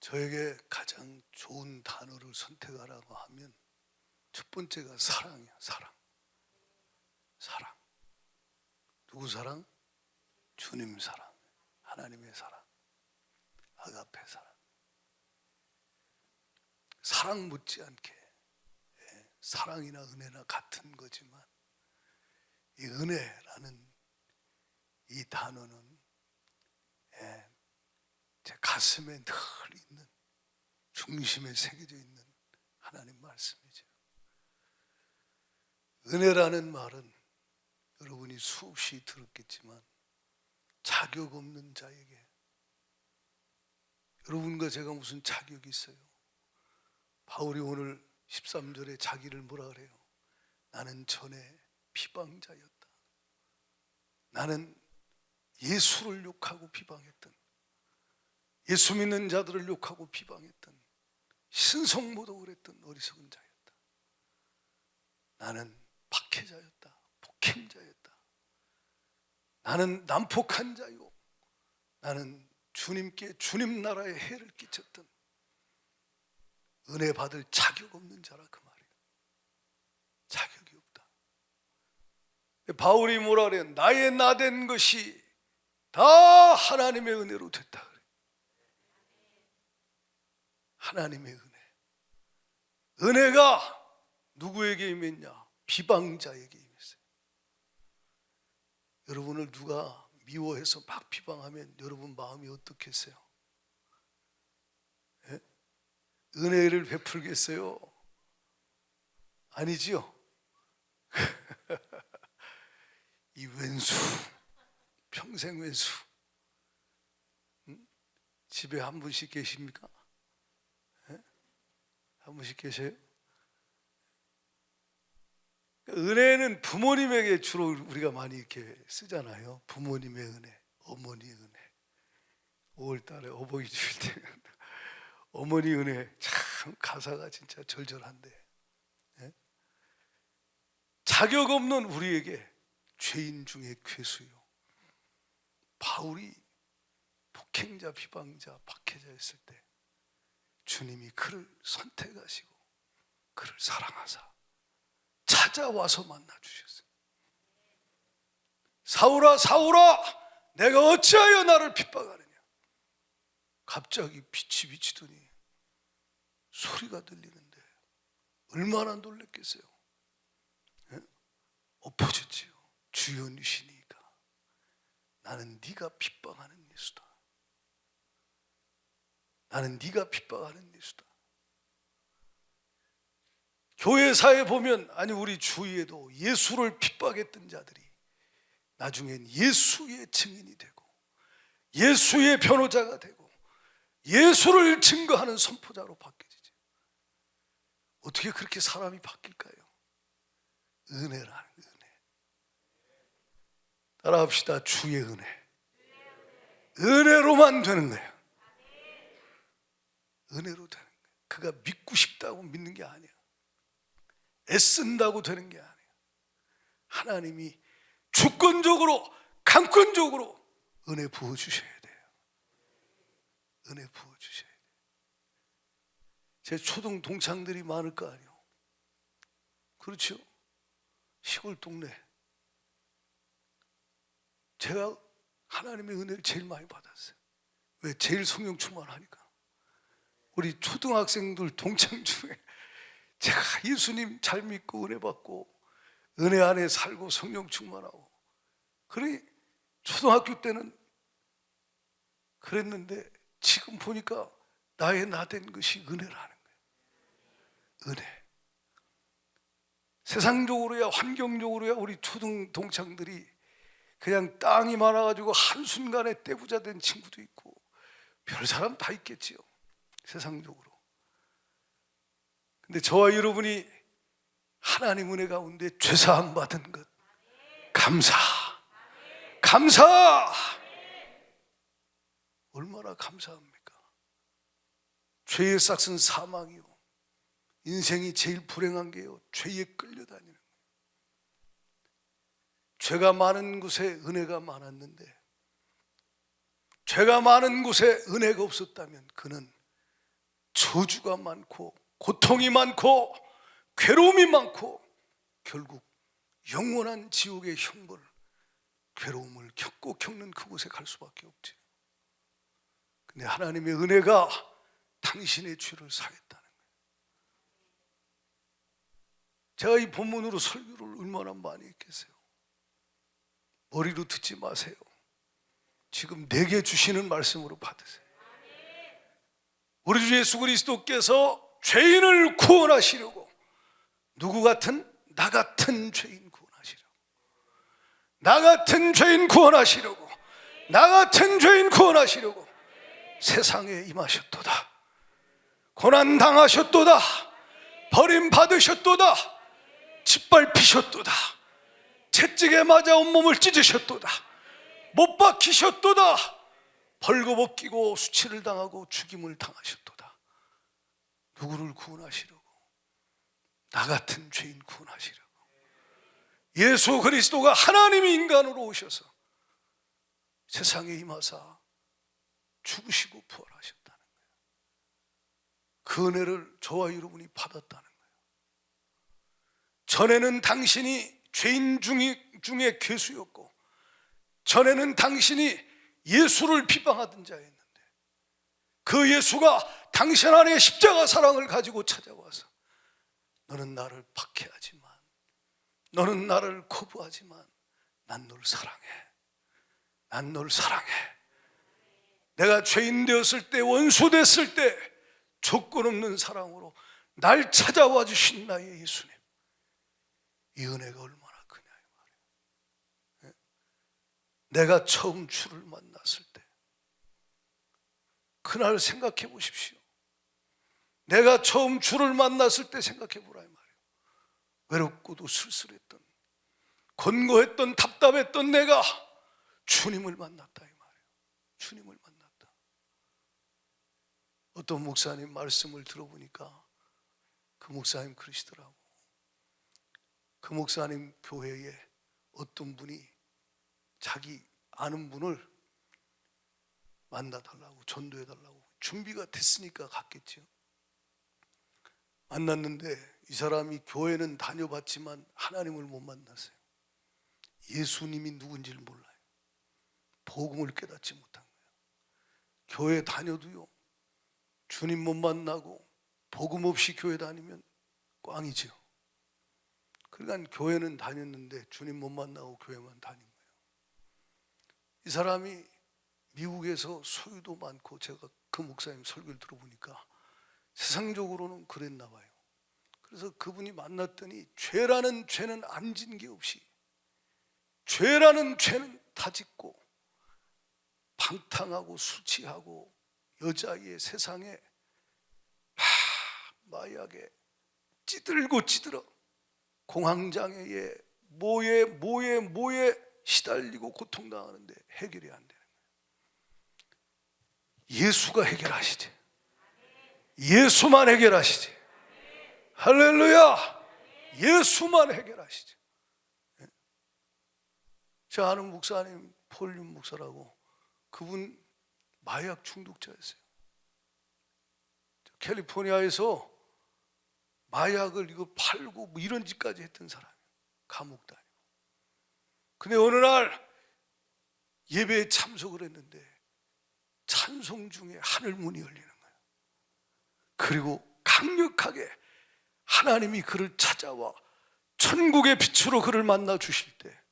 저에게 가장 좋은 단어를 선택하라고 하면 첫 번째가 사랑이야. 사랑. 누구 사랑? 주님 사랑, 하나님의 사랑, 아가페 사랑. 사랑 못지않게 사랑이나 은혜나 같은 거지만 이 은혜라는 이 단어는 제 가슴에 늘 있는, 중심에 새겨져 있는 하나님 말씀이죠. 은혜라는 말은 여러분이 수없이 들었겠지만 자격 없는 자에게, 여러분과 제가 무슨 자격이 있어요? 바울이 오늘 13절에 자기를 뭐라 그래요? 나는 전에 비방자였다. 나는 예수를 욕하고 비방했던, 예수 믿는 자들을 욕하고 비방했던, 신성모독을 그랬던 어리석은 자였다. 나는 박해자였다. 폭행자였다. 나는 난폭한 자요, 나는 주님께, 주님 나라에 해를 끼쳤던 은혜 받을 자격 없는 자라, 그 말이에요. 자격이 없다. 바울이 뭐라 그래요? 나의 나된 것이 다 하나님의 은혜로 됐다 그래요. 하나님의 은혜. 은혜가 누구에게 임했냐? 비방자에게 임했어요. 여러분을 누가 미워해서 막 비방하면 여러분 마음이 어떻겠어요? 예? 은혜를 베풀겠어요? 아니지요? 이 왼수, 평생 왼수. 집에 한 분씩 계십니까? 한 분씩 계세요? 은혜는 부모님에게 주로 우리가 많이 이렇게 쓰잖아요. 부모님의 은혜, 어머니의 은혜. 5월달에 어버이 주일 때 어머니 은혜, 참 가사가 진짜 절절한데, 자격 없는 우리에게 죄인 중에 괴수요. 바울이 폭행자, 비방자, 박해자였을 때 주님이 그를 선택하시고 그를 사랑하사 찾아와서 만나주셨어요. 사울아, 사울아, 내가 어찌하여 나를 핍박하느냐. 갑자기 빛이 비치더니 소리가 들리는데 얼마나 놀랐겠어요. 엎어졌지요. 주연이시니까 나는 네가 핍박하는 예수다. 나는 네가 핍박하는 예수다. 교회사에 보면, 아니 우리 주위에도 예수를 핍박했던 자들이 나중엔 예수의 증인이 되고 예수의 변호자가 되고 예수를 증거하는 선포자로 바뀌어지죠. 어떻게 그렇게 사람이 바뀔까요? 은혜라는 은혜. 따라합시다. 주의 은혜. 은혜로만 되는 거예요. 은혜로 되는 거예요. 그가 믿고 싶다고 믿는 게 아니야. 애쓴다고 되는 게 아니에요. 하나님이 주권적으로, 강권적으로 은혜 부어주셔야 돼요. 은혜 부어주셔야 돼요. 제 초등 동창들이 많을 거 아니에요. 그렇죠? 시골 동네. 제가 하나님의 은혜를 제일 많이 받았어요. 왜? 제일 성령 충만하니까. 우리 초등학생들 동창 중에 제가 예수님 잘 믿고 은혜 받고 은혜 안에 살고 성령 충만하고, 그러니 초등학교 때는 그랬는데 지금 보니까 나의 나된 것이 은혜라는 거예요. 은혜. 세상적으로야, 환경적으로야 우리 초등 동창들이 그냥 땅이 많아가지고 한순간에 떼부자 된 친구도 있고 별 사람 다 있겠지요, 세상적으로. 근데 저와 여러분이 하나님 은혜 가운데 죄사함 받은 것, 감사, 감사. 얼마나 감사합니까? 죄의 싹은 사망이요, 인생이 제일 불행한 게요, 죄에 끌려다니는 거예요. 죄가 많은 곳에 은혜가 많았는데, 죄가 많은 곳에 은혜가 없었다면 그는 저주가 많고 고통이 많고 괴로움이 많고 결국 영원한 지옥의 형벌, 괴로움을 겪는 그곳에 갈 수밖에 없지. 근데 하나님의 은혜가 당신의 죄를 사했다는 거예요. 제가 이 본문으로 설교를 얼마나 많이 했겠어요. 머리로 듣지 마세요. 지금 내게 주시는 말씀으로 받으세요. 우리 주 예수 그리스도께서 죄인을 구원하시려고 누구 같은? 나 같은 죄인 구원하시려고, 나 같은 죄인 구원하시려고, 나 같은 죄인 구원하시려고 세상에 임하셨도다. 고난 당하셨도다. 버림받으셨도다. 짓밟히셨도다. 채찍에 맞아 온몸을 찢으셨도다. 못 박히셨도다. 벌거벗기고 수치를 당하고 죽임을 당하셨도다. 누구를 구원하시려고? 나 같은 죄인 구원하시려고. 예수 그리스도가 하나님이 인간으로 오셔서 세상에 임하사 죽으시고 부활하셨다는 거예요. 그 은혜를 저와 여러분이 받았다는 거예요. 전에는 당신이 죄인 중에 괴수였고, 전에는 당신이 예수를 비방하던 자였는데, 그 예수가 당신 안에 십자가 사랑을 가지고 찾아와서 너는 나를 박해하지만, 너는 나를 거부하지만 난 널 사랑해. 난 널 사랑해. 내가 죄인 되었을 때, 원수 됐을 때 조건 없는 사랑으로 날 찾아와 주신 나의 예수님, 이 은혜가 얼마나 크냐 이 말이에요. 내가 처음 주를 만났을 때 그날 생각해 보십시오. 내가 처음 주를 만났을 때 생각해 보라 이 말이에요. 외롭고도 쓸쓸했던, 권고했던, 답답했던 내가 주님을 만났다 이 말이에요. 주님을 만났다. 어떤 목사님 말씀을 들어보니까 그 목사님 그러시더라고. 그 목사님 교회에 어떤 분이 자기 아는 분을 만나달라고, 전도해달라고 준비가 됐으니까 갔겠죠. 만났는데 이 사람이 교회는 다녀봤지만 하나님을 못 만났어요. 예수님이 누군지를 몰라요. 복음을 깨닫지 못한 거예요. 교회 다녀도요, 주님 못 만나고 복음 없이 교회 다니면 꽝이죠. 그러니까 교회는 다녔는데 주님 못 만나고 교회만 다닌 거예요. 이 사람이 미국에서 소유도 많고, 제가 그 목사님 설교를 들어보니까 세상적으로는 그랬나 봐요. 그래서 그분이 만났더니 죄라는 죄는 안 진 게 없이, 죄라는 죄는 다 짓고, 방탕하고 술 취하고 여자의 세상에 마약에 찌들어 공황장애에 뭐에 시달리고 고통당하는데 해결이 안 되는 거예요. 예수가 해결하시지. 예수만 해결하시지. 할렐루야. 예수만 해결하시지. 제가 아는 목사님 폴륨 목사라고, 그분 마약 중독자였어요. 캘리포니아에서 마약을 이거 팔고 뭐 이런 짓까지 했던 사람이에요. 감옥 다니고. 근데 어느 날 예배에 참석을 했는데 찬송 중에 하늘 문이 열리는 거예요. 그리고 강력하게 하나님이 그를 찾아와 천국의 빛으로 그를 만나 주실 때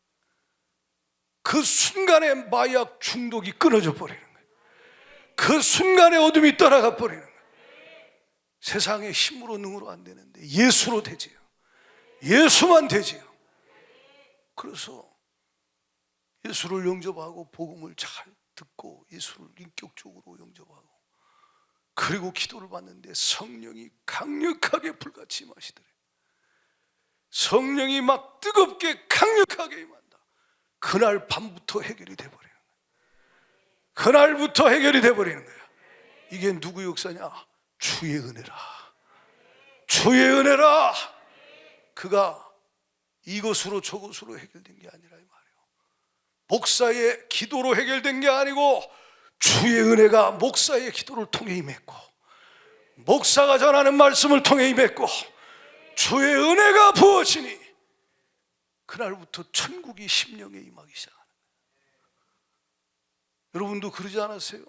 그 순간에 마약 중독이 끊어져 버리는 거예요. 그 순간에 어둠이 떠나가 버리는 거예요. 세상의 힘으로 능으로 안 되는데 예수로 되지요. 예수만 되지요. 그래서 예수를 영접하고 복음을 잘 듣고 예수를 인격적으로 영접하고, 그리고 기도를 받는데 성령이 강력하게 불같이 임하시더래요. 성령이 막 뜨겁게 강력하게 임한다. 그날 밤부터 해결이 돼버리는 거예요. 그날부터 해결이 돼버리는 거예요. 이게 누구 역사냐? 주의 은혜라. 주의 은혜라. 그가 이것으로 저것으로 해결된 게 아니라 이 말이에요. 목사의 기도로 해결된 게 아니고 주의 은혜가 목사의 기도를 통해 임했고, 목사가 전하는 말씀을 통해 임했고 주의 은혜가 부어지니 그날부터 천국이 심령에 임하기 시작하는 거예요. 여러분도 그러지 않았어요?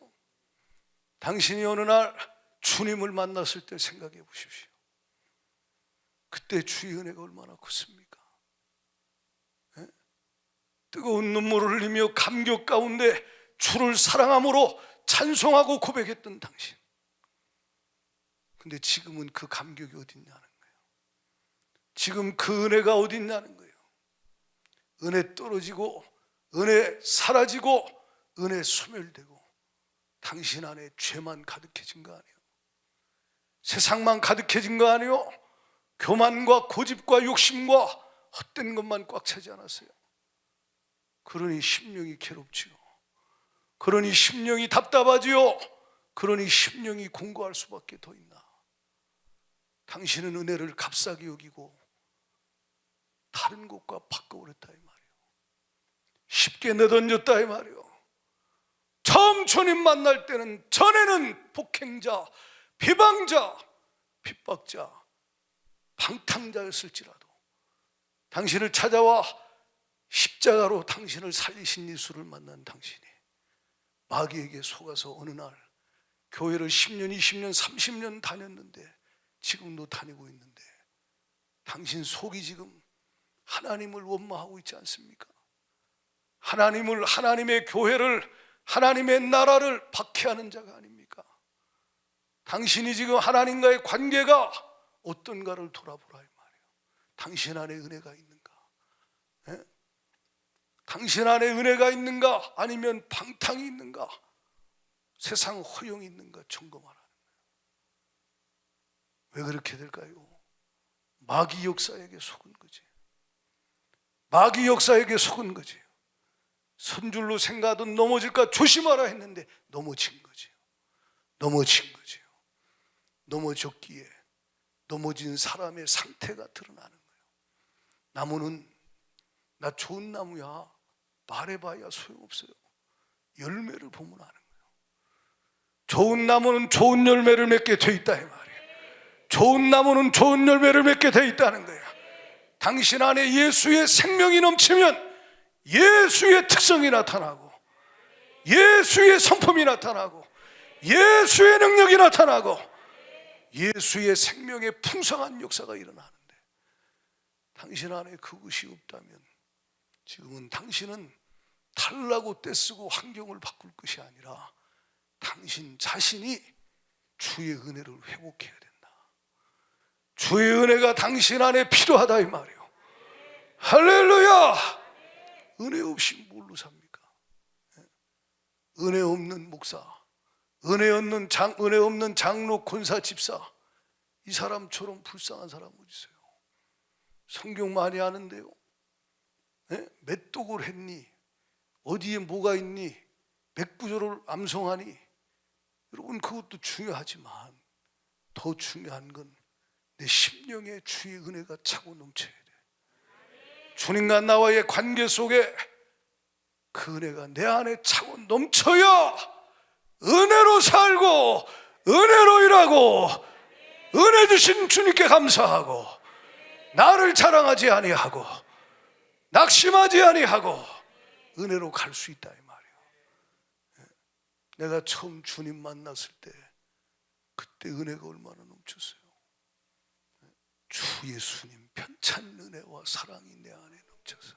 당신이 어느 날 주님을 만났을 때 생각해 보십시오. 그때 주의 은혜가 얼마나 컸습니까? 예? 뜨거운 눈물을 흘리며 감격 가운데 주를 사랑함으로 찬송하고 고백했던 당신. 근데 지금은 그 감격이 어딨냐는 거예요. 지금 그 은혜가 어딨냐는 거예요. 은혜 떨어지고 은혜 사라지고 은혜 소멸되고 당신 안에 죄만 가득해진 거 아니에요? 세상만 가득해진 거 아니에요? 교만과 고집과 욕심과 헛된 것만 꽉 차지 않았어요? 그러니 심령이 괴롭지요. 그러니 심령이 답답하지요. 그러니 심령이 공고할 수밖에 더 있나? 당신은 은혜를 값싸게 여기고 다른 것과 바꿔버렸다 이 말이에요. 쉽게 내던졌다 이 말이에요. 처음 주님 만날 때는 전에는 폭행자, 비방자, 핍박자, 방탕자였을지라도 당신을 찾아와 십자가로 당신을 살리신 예수를 만난 당신이 마귀에게 속아서 어느 날 교회를 10년, 20년, 30년 다녔는데 지금도 다니고 있는데 당신 속이 지금 하나님을 원망하고 있지 않습니까? 하나님을, 하나님의 교회를, 하나님의 나라를 박해하는 자가 아닙니까? 당신이 지금 하나님과의 관계가 어떤가를 돌아보라 이 말이에요. 당신 안에 은혜가 있는가? 예? 당신 안에 은혜가 있는가? 아니면 방탕이 있는가? 세상 허용이 있는가? 점검하라는 거예요. 왜 그렇게 될까요? 마귀 역사에게 속은 거지. 마귀 역사에게 속은 거지. 선줄로 생각하던 넘어질까 조심하라 했는데 넘어진 거지요. 넘어진 거지요. 넘어졌기에 넘어진 사람의 상태가 드러나는 거예요. 나무는 나 좋은 나무야 말해봐야 소용없어요. 열매를 보면 아는 거예요. 좋은 나무는 좋은 열매를 맺게 돼 있다 이 말이에요. 좋은 나무는 좋은 열매를 맺게 돼 있다는 거예요. 당신 안에 예수의 생명이 넘치면 예수의 특성이 나타나고 예수의 성품이 나타나고 예수의 능력이 나타나고 예수의 생명의 풍성한 역사가 일어나는데 당신 안에 그것이 없다면 지금은 당신은 탈라고 떼쓰고 환경을 바꿀 것이 아니라 당신 자신이 주의 은혜를 회복해야 된다. 주의 은혜가 당신 안에 필요하다 이 말이에요. 할렐루야. 은혜 없이 뭘로 삽니까? 은혜 없는 목사, 은혜 없는 장로, 권사, 집사, 이 사람처럼 불쌍한 사람 어디 있어요? 성경 많이 아는데요. 몇 독을 했니? 어디에 뭐가 있니? 몇 구절을 암송하니? 여러분 그것도 중요하지만 더 중요한 건 내 심령에 주의 은혜가 차고 넘쳐야 돼. 주님과 나와의 관계 속에 그 은혜가 내 안에 차고 넘쳐야 은혜로 살고 은혜로 일하고 은혜 주신 주님께 감사하고 나를 자랑하지 아니하고 낙심하지 아니하고 은혜로 갈 수 있다 이 말이에요. 내가 처음 주님 만났을 때 그때 은혜가 얼마나 넘쳤어요. 주 예수님 편찬 은혜와 사랑이 내 안에 넘쳐서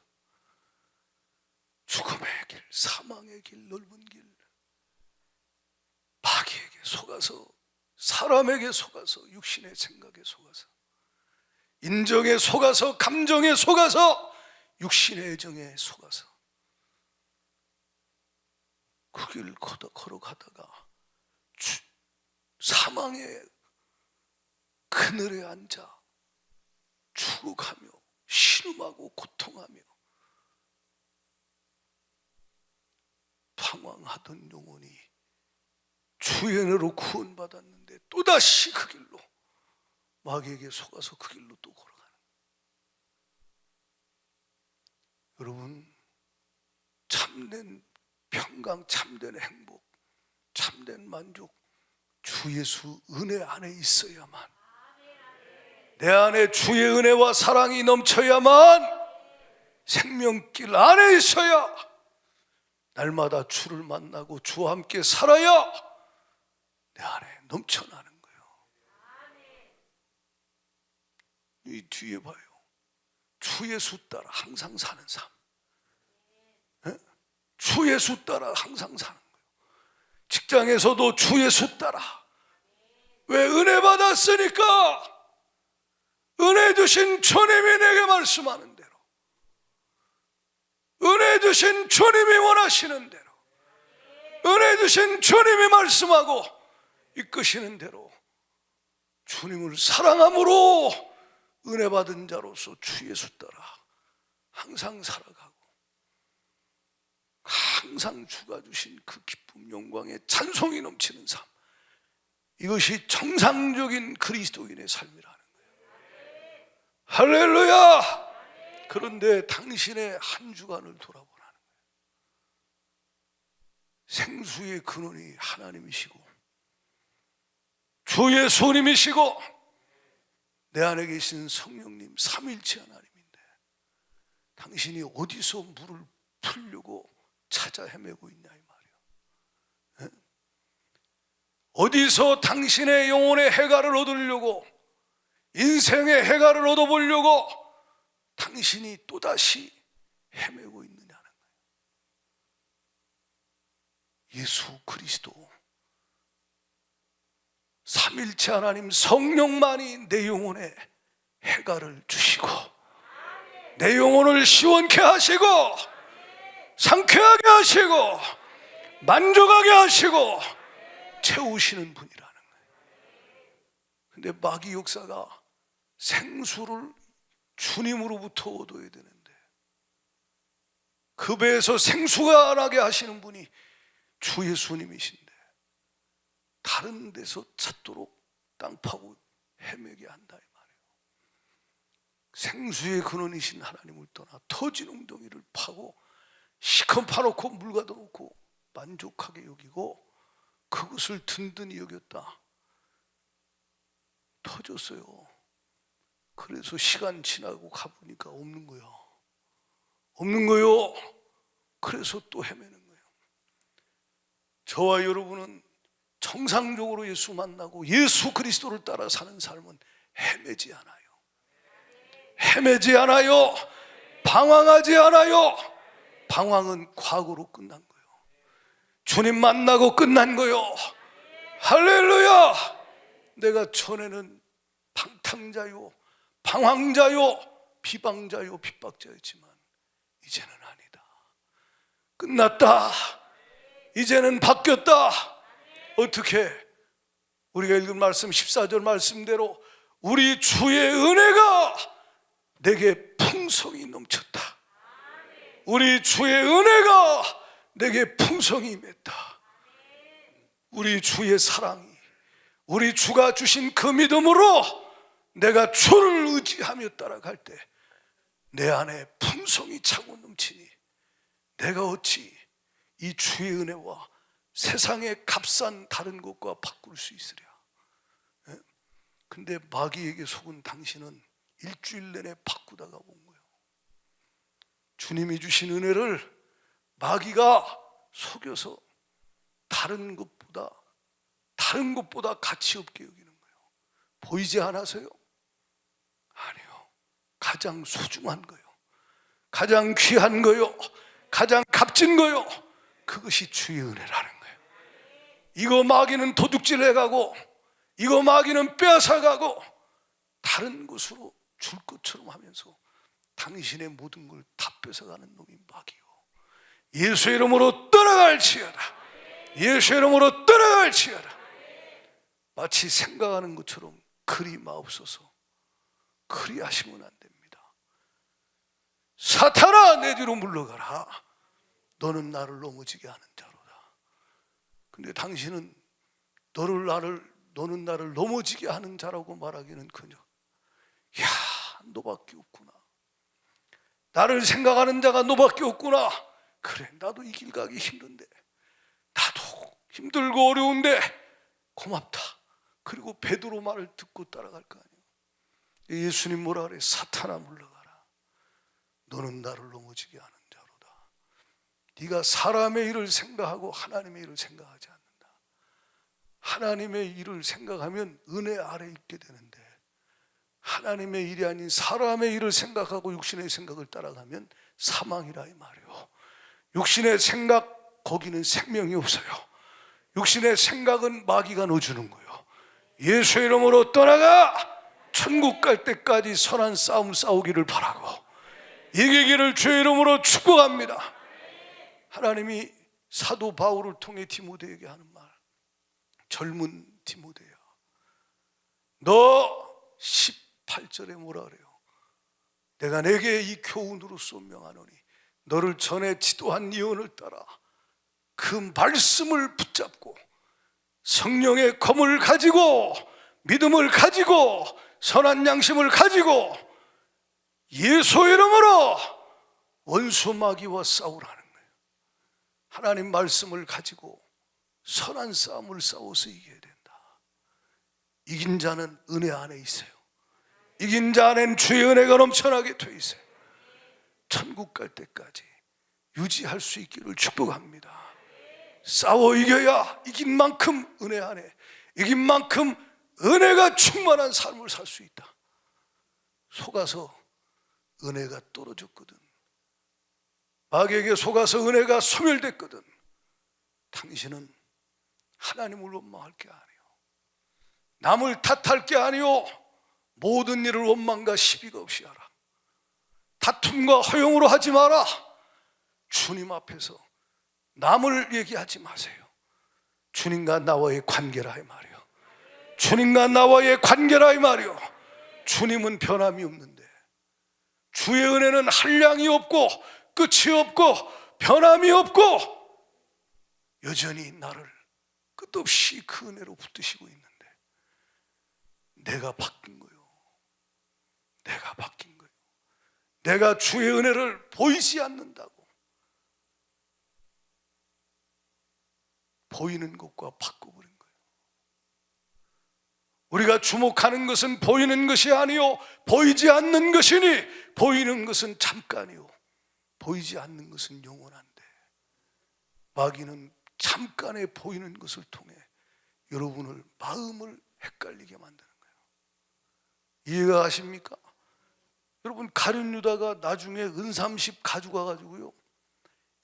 죽음의 길, 사망의 길, 넓은 길, 마귀에게 속아서, 사람에게 속아서, 육신의 생각에 속아서, 인정에 속아서, 감정에 속아서, 육신의 애정에 속아서 그 길을 걸어가다가 사망의 그늘에 앉아 죽어가며 신음하고 고통하며 방황하던 영혼이 주의 은혜로 구원받았는데 또다시 그 길로 마귀에게 속아서 그 길로 또 걸어가는 거예요. 여러분 참된 평강, 참된 행복, 참된 만족, 주 주 예수 은혜 안에 있어야만, 내 안에 주의 은혜와 사랑이 넘쳐야만, 생명길 안에 있어야 날마다 주를 만나고 주와 함께 살아야 내 안에 넘쳐나는 거예요. 이 뒤에 봐요. 주 예수 따라 항상 사는 삶. 주 예수 따라 항상 사는 거예요. 직장에서도 주 예수 따라. 왜? 은혜 받았으니까. 은혜 주신 주님이 내게 말씀하는 대로, 은혜 주신 주님이 원하시는 대로, 은혜 주신 주님이 말씀하고 이끄시는 대로 주님을 사랑함으로 은혜 받은 자로서 주 예수 따라 항상 살아가고, 항상 주가 주신 그 기쁨, 영광의 찬송이 넘치는 삶, 이것이 정상적인 그리스도인의 삶이라는 거예요. 할렐루야! 그런데 당신의 한 주간을 돌아보라는 거예요. 생수의 근원이 하나님이시고 주 예수님이시고 내 안에 계신 성령님, 삼일체 하나님인데 당신이 어디서 물을 풀려고 찾아 헤매고 있냐 이 말이야. 어디서 당신의 영혼의 해갈을 얻으려고, 인생의 해갈을 얻어보려고 당신이 또다시 헤매고 있느냐는 거예요. 예수 그리스도 삼일체 하나님 성령만이 내 영혼에 해갈을 주시고 내 영혼을 시원케 하시고 상쾌하게 하시고 만족하게 하시고 채우시는 분이라는 거예요. 근데 마귀 역사가 생수를 주님으로부터 얻어야 되는데 그 배에서 생수가 나게 하시는 분이 주 예수님이신데 다른 데서 찾도록 땅 파고 헤매게 한다 이 말이에요. 생수의 근원이신 하나님을 떠나 터진 웅덩이를 파고 시커 파놓고 물 가둬 놓고 만족하게 여기고 그것을 든든히 여겼다. 터졌어요. 그래서 시간 지나고 가보니까 없는 거예요. 없는 거요. 그래서 또 헤매는 거예요. 저와 여러분은 정상적으로 예수 만나고 예수 그리스도를 따라 사는 삶은 헤매지 않아요. 헤매지 않아요. 방황하지 않아요. 방황은 과거로 끝난 거예요. 주님 만나고 끝난 거예요. 할렐루야! 내가 전에는 방탕자요, 방황자요, 비방자요, 핍박자였지만 이제는 아니다. 끝났다. 이제는 바뀌었다. 어떻게? 우리가 읽은 말씀 14절 말씀대로 우리 주의 은혜가 내게 풍성히 넘쳤다. 우리 주의 은혜가 내게 풍성히 임했다. 우리 주의 사랑이, 우리 주가 주신 그 믿음으로 내가 주를 의지하며 따라갈 때 내 안에 풍성이 차고 넘치니 내가 어찌 이 주의 은혜와 세상의 값싼 다른 것과 바꿀 수 있으랴. 근데 마귀에게 속은 당신은 일주일 내내 바꾸다가 온 거예요. 주님이 주신 은혜를 마귀가 속여서 다른 것보다 가치 없게 여기는 거예요. 보이지 않아서요? 아니요. 가장 소중한 거요, 가장 귀한 거요, 가장 값진 거요, 그것이 주의 은혜라는 거예요. 이거 마귀는 도둑질 해가고 이거 마귀는 빼앗아가고 다른 곳으로 줄 것처럼 하면서 당신의 모든 걸 다 뺏어가는 놈이 마귀요. 예수의 이름으로 떠나갈지어다. 예수의 이름으로 떠나갈지어다. 마치 생각하는 것처럼 그리 마옵소서. 그리 하시면 안 됩니다. 사탄아 내 뒤로 물러가라. 너는 나를 넘어지게 하는 자로다. 근데 당신은 너는 나를 넘어지게 하는 자라고 말하기는커녕 야, 너밖에 없구나. 나를 생각하는 자가 너밖에 없구나. 그래, 나도 이 길 가기 힘든데, 나도 힘들고 어려운데 고맙다. 그리고 베드로 말을 듣고 따라갈 거 아니에요. 예수님 뭐라 그래? 사탄아 물러가라. 너는 나를 넘어지게 하는 자로다. 네가 사람의 일을 생각하고 하나님의 일을 생각하지 않는다. 하나님의 일을 생각하면 은혜 아래 있게 되는데, 하나님의 일이 아닌 사람의 일을 생각하고 육신의 생각을 따라가면 사망이라 이 말이요. 육신의 생각, 거기는 생명이 없어요. 육신의 생각은 마귀가 넣어주는 거예요. 예수의 이름으로 떠나가 천국 갈 때까지 선한 싸움 싸우기를 바라고 이기기를 주의 이름으로 축복합니다. 하나님이 사도 바울을 통해 디모데에게 하는 말, 젊은 디모데야, 너 18절에 뭐라 그래요? 내가 내게 이 교훈으로서 명하노니 너를 전에 지도한 예언을 따라 그 말씀을 붙잡고 성령의 검을 가지고 믿음을 가지고 선한 양심을 가지고 예수의 이름으로 원수 마귀와 싸우라는 거예요. 하나님 말씀을 가지고 선한 싸움을 싸워서 이겨야 된다. 이긴 자는 은혜 안에 있어요. 이긴 자 안엔 주의 은혜가 넘쳐나게 돼 있어요. 천국 갈 때까지 유지할 수 있기를 축복합니다. 싸워 이겨야 이긴 만큼 은혜 안에, 이긴 만큼 은혜가 충만한 삶을 살 수 있다. 속아서 은혜가 떨어졌거든. 마귀에게 속아서 은혜가 소멸됐거든. 당신은 하나님을 원망할 게 아니요, 남을 탓할 게 아니요, 모든 일을 원망과 시비가 없이 하라. 다툼과 허용으로 하지 마라. 주님 앞에서 남을 얘기하지 마세요. 주님과 나와의 관계라 이 말이요. 주님과 나와의 관계라 이 말이요. 주님은 변함이 없는데, 주의 은혜는 한량이 없고 끝이 없고 변함이 없고 여전히 나를 끝없이 그 은혜로 붙드시고 있는데, 내가 바뀐 거예요. 내가 바뀐 거예요. 내가 주의 은혜를 보이지 않는다고. 보이는 것과 바꿔버린 거예요. 우리가 주목하는 것은 보이는 것이 아니요 보이지 않는 것이니, 보이는 것은 잠깐이요 보이지 않는 것은 영원한데, 마귀는 잠깐에 보이는 것을 통해 여러분을 마음을 헷갈리게 만드는 거예요. 이해가 가십니까? 여러분, 가룟 유다가 나중에 은삼십 가져가가지고요,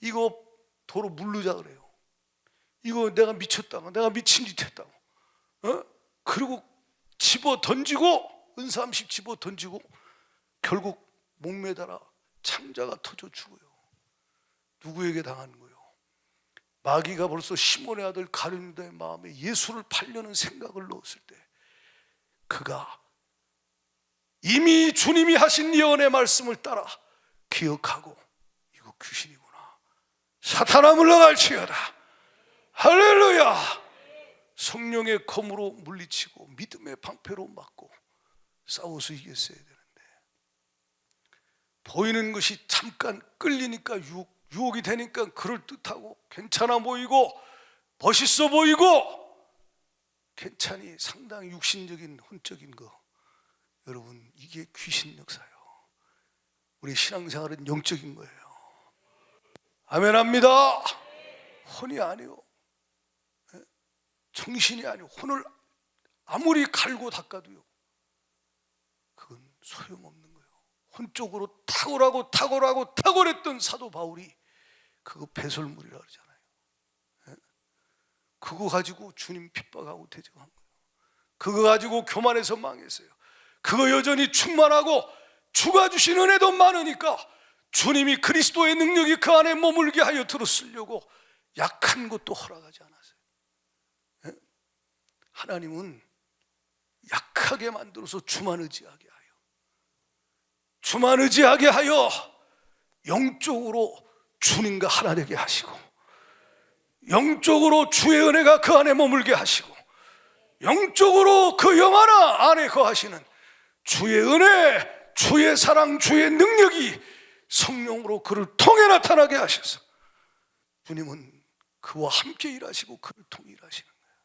이거 도로 물르자 그래요. 이거 내가 미쳤다고, 내가 미친 짓 했다고, 그리고 집어 던지고, 은삼십 집어 던지고 결국 목매달아 창자가 터져 죽어요. 누구에게 당한 거예요? 마귀가 벌써 시몬의 아들 가룟 유다의 마음에 예수를 팔려는 생각을 넣었을 때, 그가 이미 주님이 하신 예언의 말씀을 따라 기억하고, 이거 귀신이구나, 사탄아 물러갈지어다, 할렐루야, 성령의 검으로 물리치고 믿음의 방패로 맞고 싸워서 이겼어야 되는데, 보이는 것이 잠깐 끌리니까 유혹이 되니까 그럴듯하고 괜찮아 보이고 멋있어 보이고 괜찮이 상당히 육신적인 혼적인 거, 여러분 이게 귀신 역사예요. 우리 신앙생활은 영적인 거예요. 아멘 합니다. 혼이 아니요, 정신이 아니요, 혼을 아무리 갈고 닦아도요 그건 소용없는 거예요. 혼 쪽으로 탁월했던 사도 바울이 그거 배설물이라 그러잖아요. 그거 가지고 주님 핍박하고 대적한 거예요. 그거 가지고 교만해서 망했어요. 그거 여전히 충만하고 주가 주신 은혜도 많으니까 주님이 그리스도의 능력이 그 안에 머물게 하여 들었으려고 약한 것도 허락하지 않았어요. 하나님은 약하게 만들어서 주만 의지하게 하여, 주만 의지하게 하여 영적으로 주님과 하나 되게 하시고, 영적으로 주의 은혜가 그 안에 머물게 하시고, 영적으로 그 영하나 안에 거하시는 주의 은혜, 주의 사랑, 주의 능력이 성령으로 그를 통해 나타나게 하셔서 주님은 그와 함께 일하시고 그를 통해 일하시는 거예요.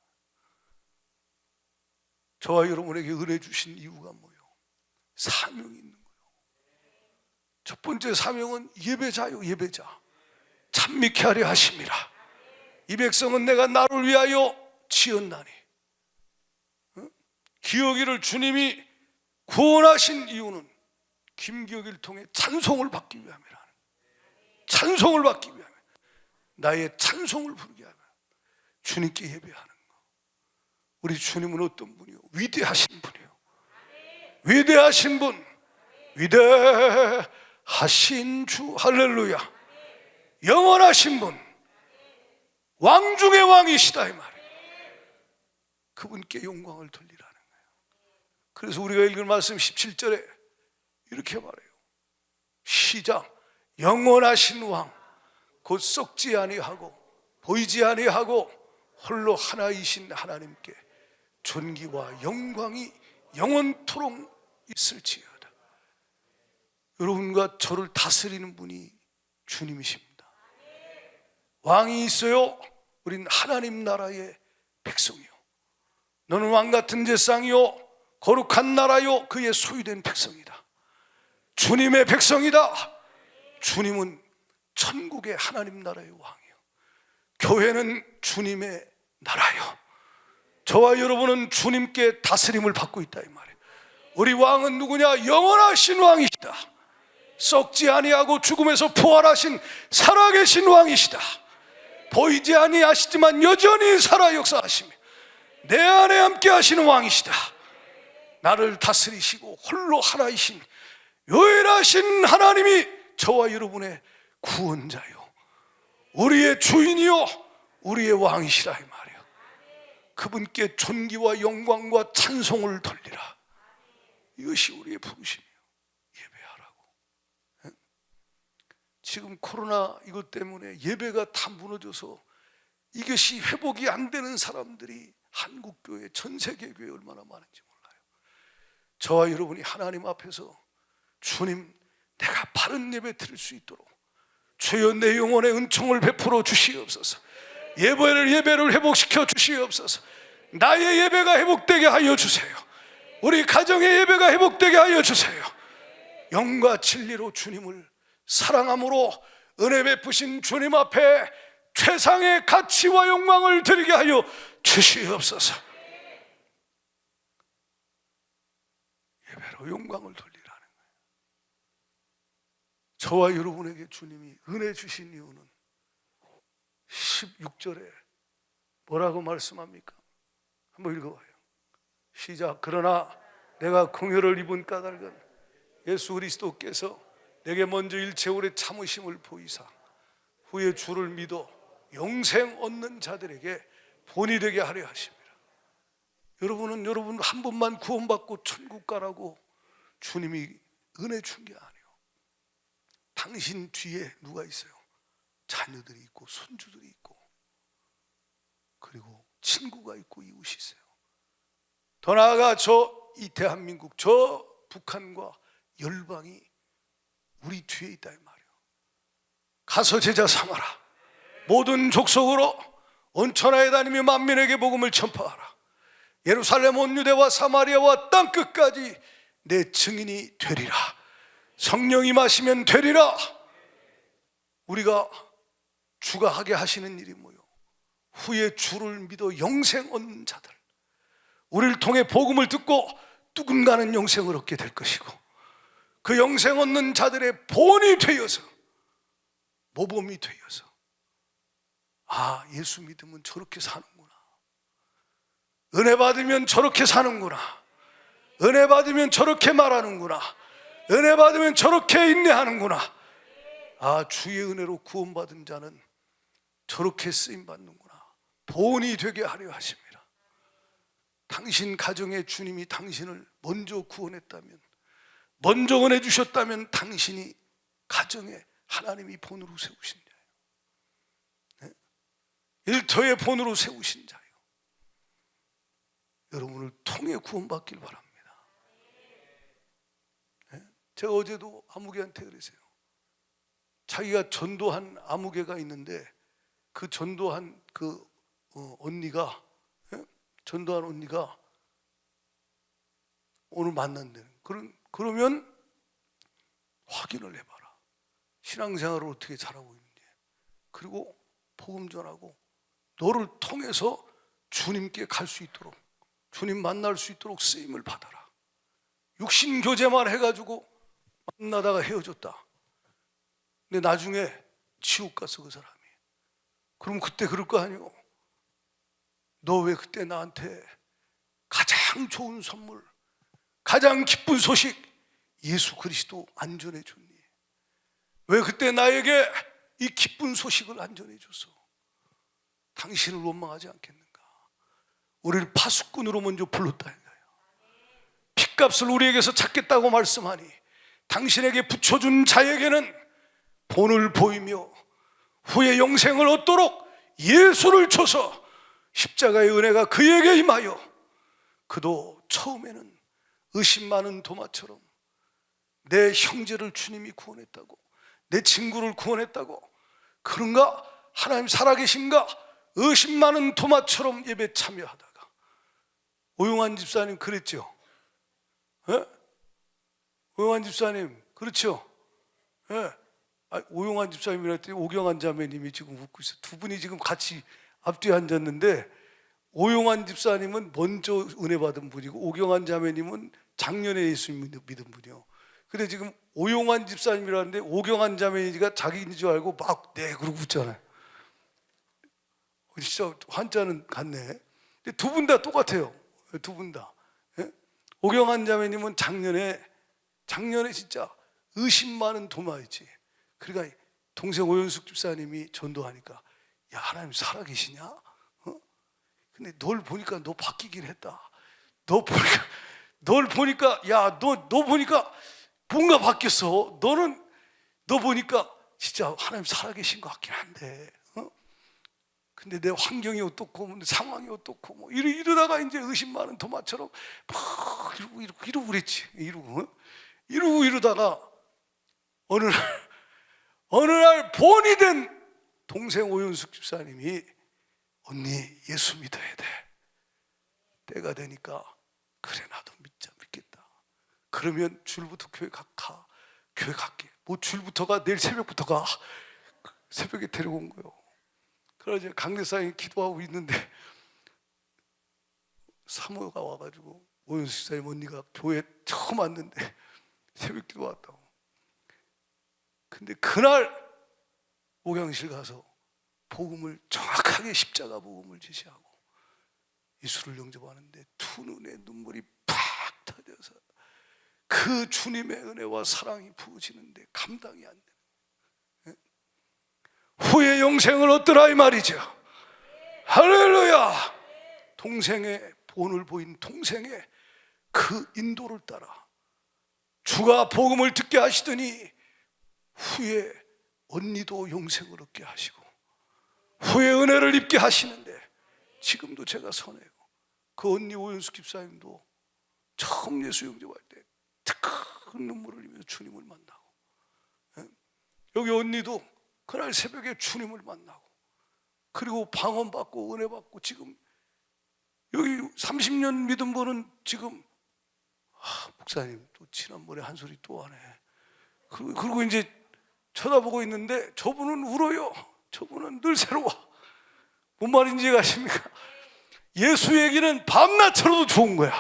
저와 여러분에게 은혜 주신 이유가 뭐예요? 사명이 있는 거예요. 첫 번째 사명은 예배자요, 예배자. 찬미케 하려 하심이라. 이 백성은 내가 나를 위하여 지었나니. 기어기를 주님이 구원하신 이유는 김기어기를 통해 찬송을 받기 위함이라는, 찬송을 받기 위함, 나의 찬송을 부르게 하며 주님께 예배하는 거. 우리 주님은 어떤 분이요? 위대하신 분이요, 위대하신 분, 위대하신 주, 할렐루야. 영원하신 분, 왕 중의 왕이시다 이 말이에요. 그분께 영광을 돌리라는 거예요. 그래서 우리가 읽은 말씀 17절에 이렇게 말해요. 시작. 영원하신 왕, 곧 썩지 아니하고 보이지 아니하고 홀로 하나이신 하나님께 존귀와 영광이 영원토록 있을지어다. 여러분과 저를 다스리는 분이 주님이십니다. 왕이 있어요. 우린 하나님 나라의 백성이요, 너는 왕 같은 제상이요 거룩한 나라요 그의 소유된 백성이다. 주님의 백성이다. 주님은 천국의 하나님 나라의 왕이요, 교회는 주님의 나라요. 저와 여러분은 주님께 다스림을 받고 있다 이 말이에요. 우리 왕은 누구냐? 영원하신 왕이시다. 썩지 아니하고 죽음에서 부활하신 살아계신 왕이시다. 보이지 아니하시지만 여전히 살아 역사하시며 내 안에 함께 하시는 왕이시다. 나를 다스리시고 홀로 하나이신 유일하신 하나님이 저와 여러분의 구원자요, 우리의 주인이요 우리의 왕이시라 이 말이에요. 그분께 존귀와 영광과 찬송을 돌리라. 이것이 우리의 부르심이에요. 예배하라고. 지금 코로나 이것 때문에 예배가 다 무너져서 이것이 회복이 안 되는 사람들이 한국교회, 전 세계 교회 얼마나 많은지 몰라요. 저와 여러분이 하나님 앞에서 주님, 내가 바른 예배 드릴 수 있도록 주여 내 영혼의 은총을 베풀어 주시옵소서. 예배를 회복시켜 주시옵소서. 나의 예배가 회복되게 하여 주세요. 우리 가정의 예배가 회복되게 하여 주세요. 영과 진리로 주님을 사랑함으로 은혜 베푸신 주님 앞에 최상의 가치와 영광을 드리게 하여 주시옵소서. 예배로 영광을 돌리라는 거예요. 저와 여러분에게 주님이 은혜 주신 이유는 16절에 뭐라고 말씀합니까? 한번 읽어봐요. 시작. 그러나 내가 긍휼을 입은 까닭은 예수 그리스도께서 내게 먼저 일체 오래 참으심을 보이사 후에 주를 믿어 영생 얻는 자들에게 본이 되게 하려 하십니다. 여러분은 여러분 한 번만 구원받고 천국 가라고 주님이 은혜 준 게 아니에요. 당신 뒤에 누가 있어요? 자녀들이 있고 손주들이 있고 그리고 친구가 있고 이웃이 있어요. 더 나아가 이 대한민국, 저 북한과 열방이 우리 뒤에 있다 이 말이에요. 가서 제자 삼아라. 모든 족속으로 온천하에 다니며 만민에게 복음을 전파하라. 예루살렘 온 유대와 사마리아와 땅 끝까지 내 증인이 되리라. 성령이 마시면 되리라. 우리가 주가 하게 하시는 일이 뭐요? 후에 주를 믿어 영생 얻는 자들, 우리를 통해 복음을 듣고 누군가는 영생을 얻게 될 것이고 그 영생 얻는 자들의 본이 되어서, 모범이 되어서, 아, 예수 믿으면 저렇게 사는구나, 은혜 받으면 저렇게 사는구나, 은혜 받으면 저렇게 말하는구나, 은혜 받으면 저렇게 인내하는구나, 아, 주의 은혜로 구원받은 자는 저렇게 쓰임받는구나, 본이 되게 하려 하십니다. 당신 가정에 주님이 당신을 먼저 구원했다면, 먼저 은혜 주셨다면 당신이 가정에 하나님이 본으로 세우신 자예요. 일터의 본으로 세우신 자예요. 여러분을 통해 구원받길 바랍니다. 제가 어제도 아무개한테 그랬어요. 자기가 전도한 아무개가 있는데 그 전도한 그 언니가, 전도한 언니가 오늘 만난다는 그러면 확인을 해봐라. 신앙생활을 어떻게 잘하고 있는지. 그리고 복음 전하고 너를 통해서 주님께 갈 수 있도록, 주님 만날 수 있도록 쓰임을 받아라. 육신 교제만 해가지고 만나다가 헤어졌다. 근데 나중에 지옥 갔어 그 사람이. 그럼 그때 그럴 거 아니오. 너 왜 그때 나한테 가장 좋은 선물, 가장 기쁜 소식 예수 그리스도 안 전해줬니? 왜 그때 나에게 이 기쁜 소식을 안 전해줬어? 당신을 원망하지 않겠는가? 우리를 파수꾼으로 먼저 불렀다는 거예요. 핏값을 우리에게서 찾겠다고 말씀하니 당신에게 붙여준 자에게는 본을 보이며 후에 영생을 얻도록 예수를 줘서 십자가의 은혜가 그에게 임하여 그도 처음에는 의심 많은 도마처럼 내 형제를 주님이 구원했다고, 내 친구를 구원했다고, 그런가? 하나님 살아계신가? 의심 많은 도마처럼 예배 참여하다가 오용환 집사님 그랬죠? 예? 오용환 집사님 그렇죠? 예. 오용환 집사님이라 했더니 오경환 자매님이 지금 웃고 있어요. 두 분이 지금 같이 앞뒤에 앉았는데 오용환 집사님은 먼저 은혜 받은 분이고 오경환 자매님은 작년에 예수 믿은 분이요. 근데 지금 오용환 집사님이라는데 오경환 자매니가 자기인 줄 알고 막 네 그러고 웃잖아요. 진짜 한자는 같네. 근데 두 분 다 똑같아요. 두 분 다. 예? 오경환 자매님은 작년에 진짜 의심 많은 도마였지. 그러니까 동생 오연숙 집사님이 전도하니까 야 하나님 살아계시냐? 근데 널 보니까 너 바뀌긴 했다. 널 보니까 야 너 보니까 뭔가 바뀌었어. 너 보니까 진짜 하나님 살아계신 것 같긴 한데. 근데 내 환경이 어떻고 상황이 어떻고 뭐 이러다가 이제 의심 많은 도마처럼 막 이러고 그랬지. 이러다가 어느 날 본이 된 동생 오윤숙 집사님이 언니 예수 믿어야 돼. 때가 되니까 그래 나도 믿겠다. 그러면 줄부터 교회 갈게. 뭐 줄부터가 내일 새벽부터 가. 새벽에 데리고 온 거예요. 그래서 강대상이 기도하고 있는데 사모가 와가지고 오윤숙 집사님 언니가 교회 처음 왔는데 새벽 기도 왔다고. 근데 그날 목양실 가서 복음을 정확하게 십자가 복음을 제시하고 예수를 영접하는데 두 눈에 눈물이 팍 터져서 그 주님의 은혜와 사랑이 부어지는데 감당이 안 되는, 후에 영생을 얻더라 이 말이죠. 할렐루야. 동생의 본을 보인 동생의 그 인도를 따라 주가 복음을 듣게 하시더니 후에 언니도 영생을 얻게 하시고 후에 은혜를 입게 하시는데 지금도 제가 선해요. 그 언니 오윤숙 집사님도 처음 예수 영접할 때 큰 눈물을 흘리면서 주님을 만나고, 여기 언니도 그날 새벽에 주님을 만나고 그리고 방언받고 은혜 받고 지금 여기 30년 믿은 분은 지금 목사님 또 지난번에 한 소리 또 하네. 그리고 이제 쳐다보고 있는데 저분은 울어요. 저분은 늘 새로워. 뭔 말인지 아십니까? 예수 얘기는 밤낮 들어도 좋은 거야.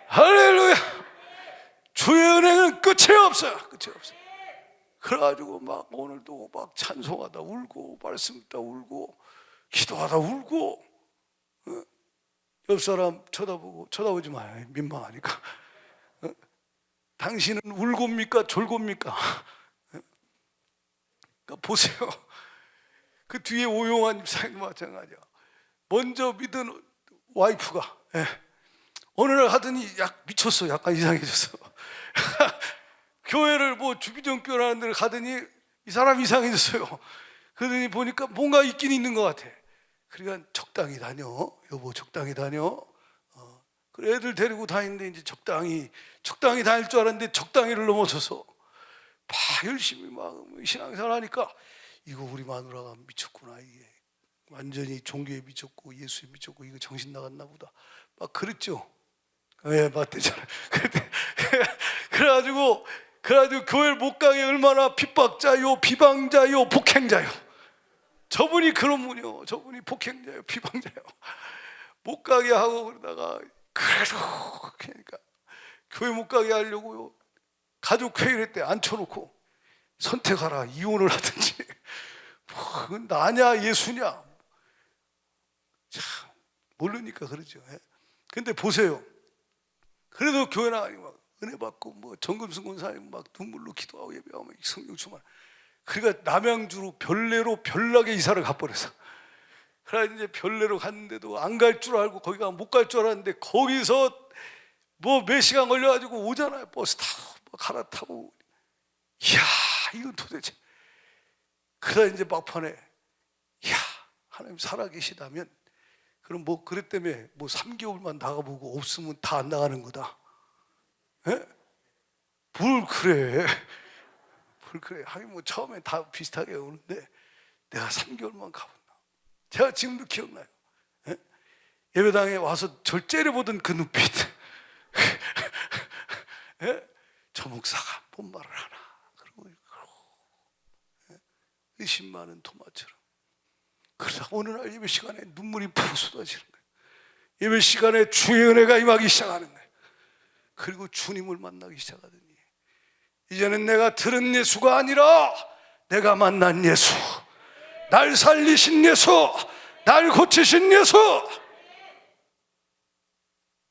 할렐루야. 주의 은혜는 끝이 없어요. 끝이 없어요. 그래가지고 막 오늘도 막 찬송하다 울고 말씀 듣다 울고 기도하다 울고, 옆 사람 쳐다보지 마요. 민망하니까. 당신은 울고입니까 졸고입니까? 그러니까 보세요. 그 뒤에 오용환 집사님도 마찬가지야. 먼저 믿은 와이프가 어느 날 하더니 미쳤어. 약간 이상해졌어. 교회를 뭐 주기정교회 하는 데를 가더니 이 사람 이상해졌어요. 그러더니 보니까 뭔가 있긴 있는 것 같아. 그러니까 적당히 다녀. 여보 적당히 다녀. 그래 애들 데리고 다니는데 이제 적당히 다닐 줄 알았는데 적당히를 넘어서서 막 열심히 막 신앙생활 하니까 이거 우리 마누라가 미쳤구나. 이게 완전히 종교에 미쳤고 예수에 미쳤고 이거 정신 나갔나 보다. 막 그랬죠. 예, 맞대잖아요. 그래가지고 교회를 못 가게 얼마나 핍박자요, 비방자요, 폭행자요. 저분이 그런 분이요. 저분이 폭행자요, 비방자요. 못 가게 하고 그러다가 그래도 그러니까 교회 못 가게 하려고요. 가족 회의를 때 앉혀놓고 선택하라, 이혼을 하든지. 뭐, 그건 나냐 예수냐. 참 모르니까 그러죠. 근데 보세요. 그래도 교회 나가니 막 은혜 받고 뭐 정금승곤사님 막 눈물로 기도하고 예배하고 성령 충만. 그러니까 남양주로 별내로 별나게 이사를 가버려서. 그래 이제 별내로 갔는데도 안 갈 줄 알고 거기가 못 갈 줄 알았는데 거기서 뭐 몇 시간 걸려가지고 오잖아요. 버스 타고 갈아타고. 이야 이건 도대체. 그러다 이제 막판에 이야 하나님 살아계시다면 그럼 뭐 그랬다며 뭐 3개월만 나가보고 없으면 다 안 나가는 거다. 예? 뭘 그래? 뭘 그래? 하긴 뭐 처음에 다 비슷하게 오는데 내가 3개월만 가본다. 제가 지금도 기억나요. 예? 예배당에 와서 절 째려보던 그 눈빛. 예? 저 목사가 뭔 말을 하나? 그러고 예? 의심 많은 토마처럼. 그러다 어느 날 예배 시간에 눈물이 푹 쏟아지는 거예요. 예배 시간에 주의 은혜가 임하기 시작하는 거예요. 그리고 주님을 만나기 시작하더니 이제는 내가 들은 예수가 아니라 내가 만난 예수, 날 살리신 예수, 날 고치신 예수.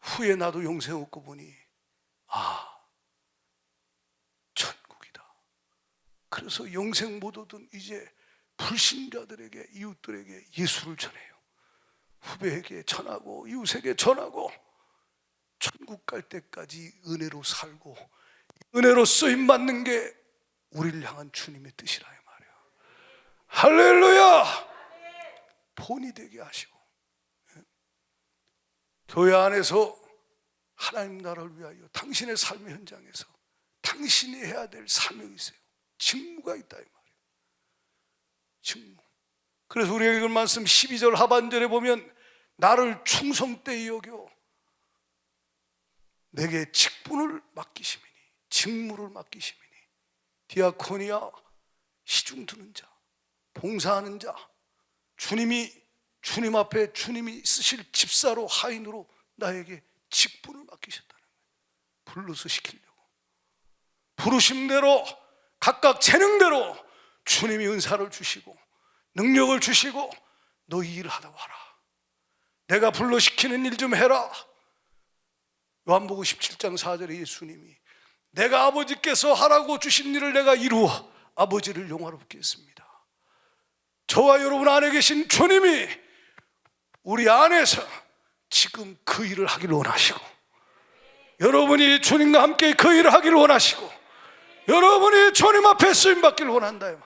후에 나도 영생 얻고 보니 천국이다. 그래서 영생 못 얻은 이제 불신자들에게, 이웃들에게 예수를 전해요. 후배에게 전하고 이웃에게 전하고 천국 갈 때까지 은혜로 살고 은혜로 쓰임 받는 게 우리를 향한 주님의 뜻이라 이 말이야. 할렐루야. 본이 되게 하시고 교회 안에서 하나님 나라를 위하여 당신의 삶의 현장에서 당신이 해야 될 사명이 있어요. 직무가 있다 이 말이에요. 직무. 그래서 우리가 읽은 말씀 12절 하반절에 보면 나를 충성되이 여겨 내게 직분을 맡기심이니, 직무를 맡기심이니, 디아코니아, 시중 드는 자, 봉사하는 자, 주님 앞에 주님이 쓰실 집사로 하인으로 나에게 직분을 맡기셨다는 거예요. 불러서 시키려고 부르심대로 각각 재능대로 주님이 은사를 주시고 능력을 주시고 너 이 일을 하다 와라. 내가 불러시키는 일 좀 해라. 요한복음 17장 4절에 예수님이 내가 아버지께서 하라고 주신 일을 내가 이루어 아버지를 영화롭게 했습니다. 저와 여러분 안에 계신 주님이 우리 안에서 지금 그 일을 하기를 원하시고 여러분이 주님과 함께 그 일을 하기를 원하시고 여러분이 주님 앞에 쓰임받기를 원한다.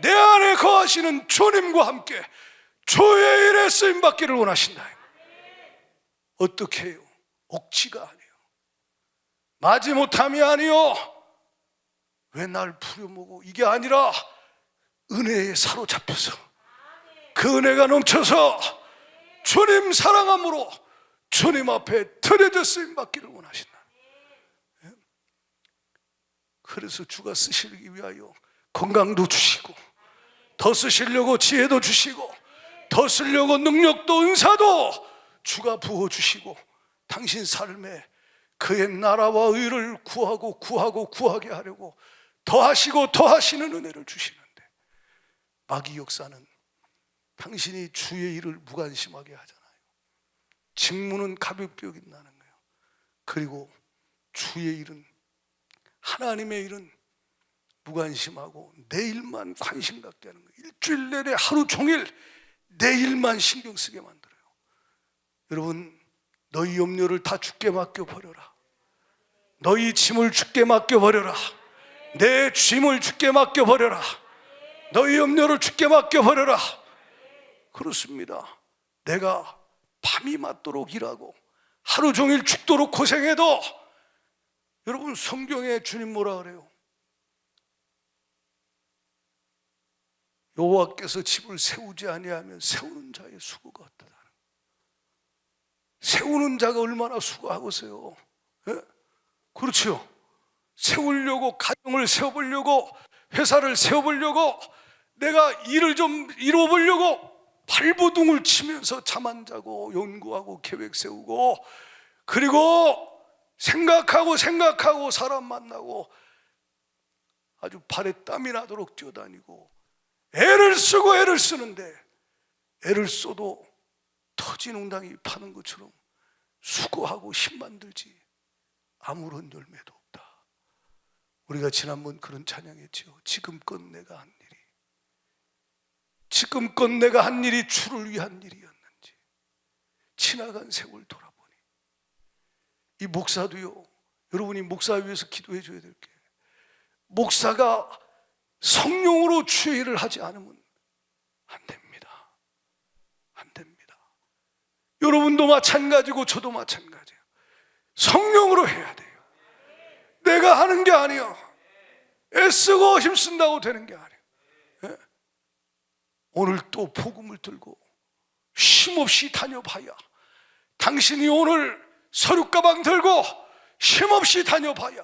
내 안에 거하시는 주님과 함께 주의 일에 쓰임받기를 원하신다. 어떻게 해요? 억지가 아니에요. 마지못함이 아니요. 왜 날 부려먹고 이게 아니라 은혜에 사로잡혀서 그 은혜가 넘쳐서 주님 사랑함으로 주님 앞에 드려져 쓰임받기를 원하신다. 그래서 주가 쓰시기 위하여 건강도 주시고 더 쓰시려고 지혜도 주시고 더 쓰려고 능력도 은사도 주가 부어주시고 당신 삶에 그의 나라와 의를 구하게 하려고 더하시고 더하시는 은혜를 주시는데 마귀 역사는 당신이 주의 일을 무관심하게 하잖아요. 직무는 가볍게 여긴다는 거예요. 그리고 주의 일은 하나님의 일은 무관심하고 내 일만 관심 갖게 하는 거예요. 일주일 내내 하루 종일 내 일만 신경 쓰게 만들어요. 여러분 너희 염려를 다 주께 맡겨버려라. 너희 짐을 주께 맡겨버려라. 내 짐을 주께 맡겨버려라. 너희 염려를 주께 맡겨버려라. 그렇습니다. 내가 밤이 맞도록 일하고 하루 종일 죽도록 고생해도 여러분 성경에 주님 뭐라 그래요? 여호와께서 집을 세우지 아니하면 세우는 자의 수고가 없다. 세우는 자가 얼마나 수고하겠어요. 예? 그렇죠. 세우려고, 가정을 세워보려고, 회사를 세워보려고, 내가 일을 좀 이뤄보려고 발버둥을 치면서 잠 안 자고 연구하고 계획 세우고, 그리고 생각하고 사람 만나고 아주 발에 땀이 나도록 뛰어다니고 애를 쓰는데, 애를 써도 터진 웅덩이 파는 것처럼 수고하고 힘만 들지 아무런 열매도 없다. 우리가 지난번 그런 찬양했죠. 지금껏 내가 한 일이, 지금껏 내가 한 일이 주를 위한 일이었는지. 지나간 세월 돌아보니 이 목사도요, 여러분이 목사 위해서 기도해 줘야 될 게, 목사가 성령으로 주의 일을 하지 않으면 안 됩니다. 안 됩니다. 여러분도 마찬가지고 저도 마찬가지예요. 성령으로 해야 돼요. 내가 하는 게 아니야. 애쓰고 힘쓴다고 되는 게 아니야. 예? 오늘 또 복음을 들고 쉼없이 다녀봐야, 당신이 오늘 서류 가방 들고 쉼없이 다녀봐야,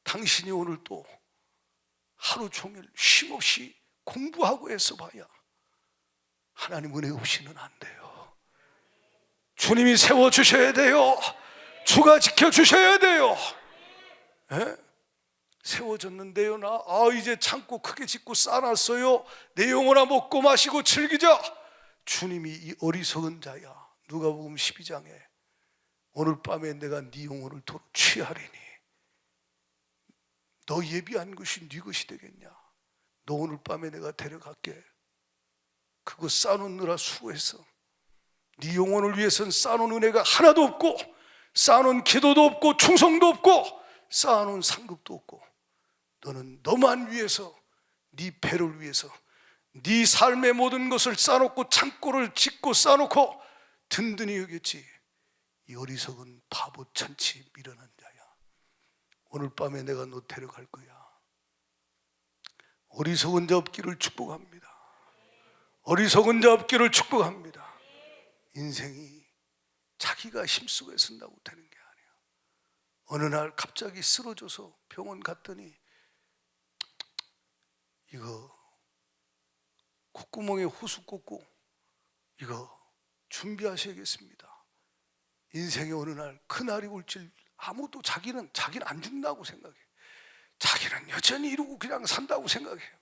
당신이 오늘 또 하루 종일 쉼없이 공부하고 애써봐야 하나님 은혜 없이는 안 돼요. 주님이 세워주셔야 돼요. 주가 지켜주셔야 돼요. 예? 세워졌는데요, 나 이제 창고 크게 짓고 쌓아놨어요. 내 영혼아 먹고 마시고 즐기자. 주님이 이 어리석은 자야, 누가복음 12장에 오늘 밤에 내가 네 영혼을 도로 취하리니 너 예비한 것이 네 것이 되겠냐. 너 오늘 밤에 내가 데려갈게. 그거 쌓아놓느라 수고해서 네 영혼을 위해서는 쌓아놓은 은혜가 하나도 없고, 쌓아놓은 기도도 없고, 충성도 없고, 쌓아놓은 상급도 없고, 너는 너만 위해서, 네 배를 위해서 네 삶의 모든 것을 쌓아놓고 창고를 짓고 쌓아놓고 든든히 여겼지. 이 어리석은 바보 천치 미련한 자야, 오늘 밤에 내가 너 데려갈 거야. 어리석은 자 없기를 축복합니다. 어리석은 자 없기를 축복합니다. 인생이 자기가 힘쓰고 애쓴다고 되는 게 아니야. 어느 날 갑자기 쓰러져서 병원 갔더니 이거 콧구멍에 호수 꽂고 이거 준비하셔야겠습니다. 인생의 어느 날 그날이 올 줄 아무도, 자기는 안 죽는다고 생각해. 자기는 여전히 이러고 그냥 산다고 생각해요.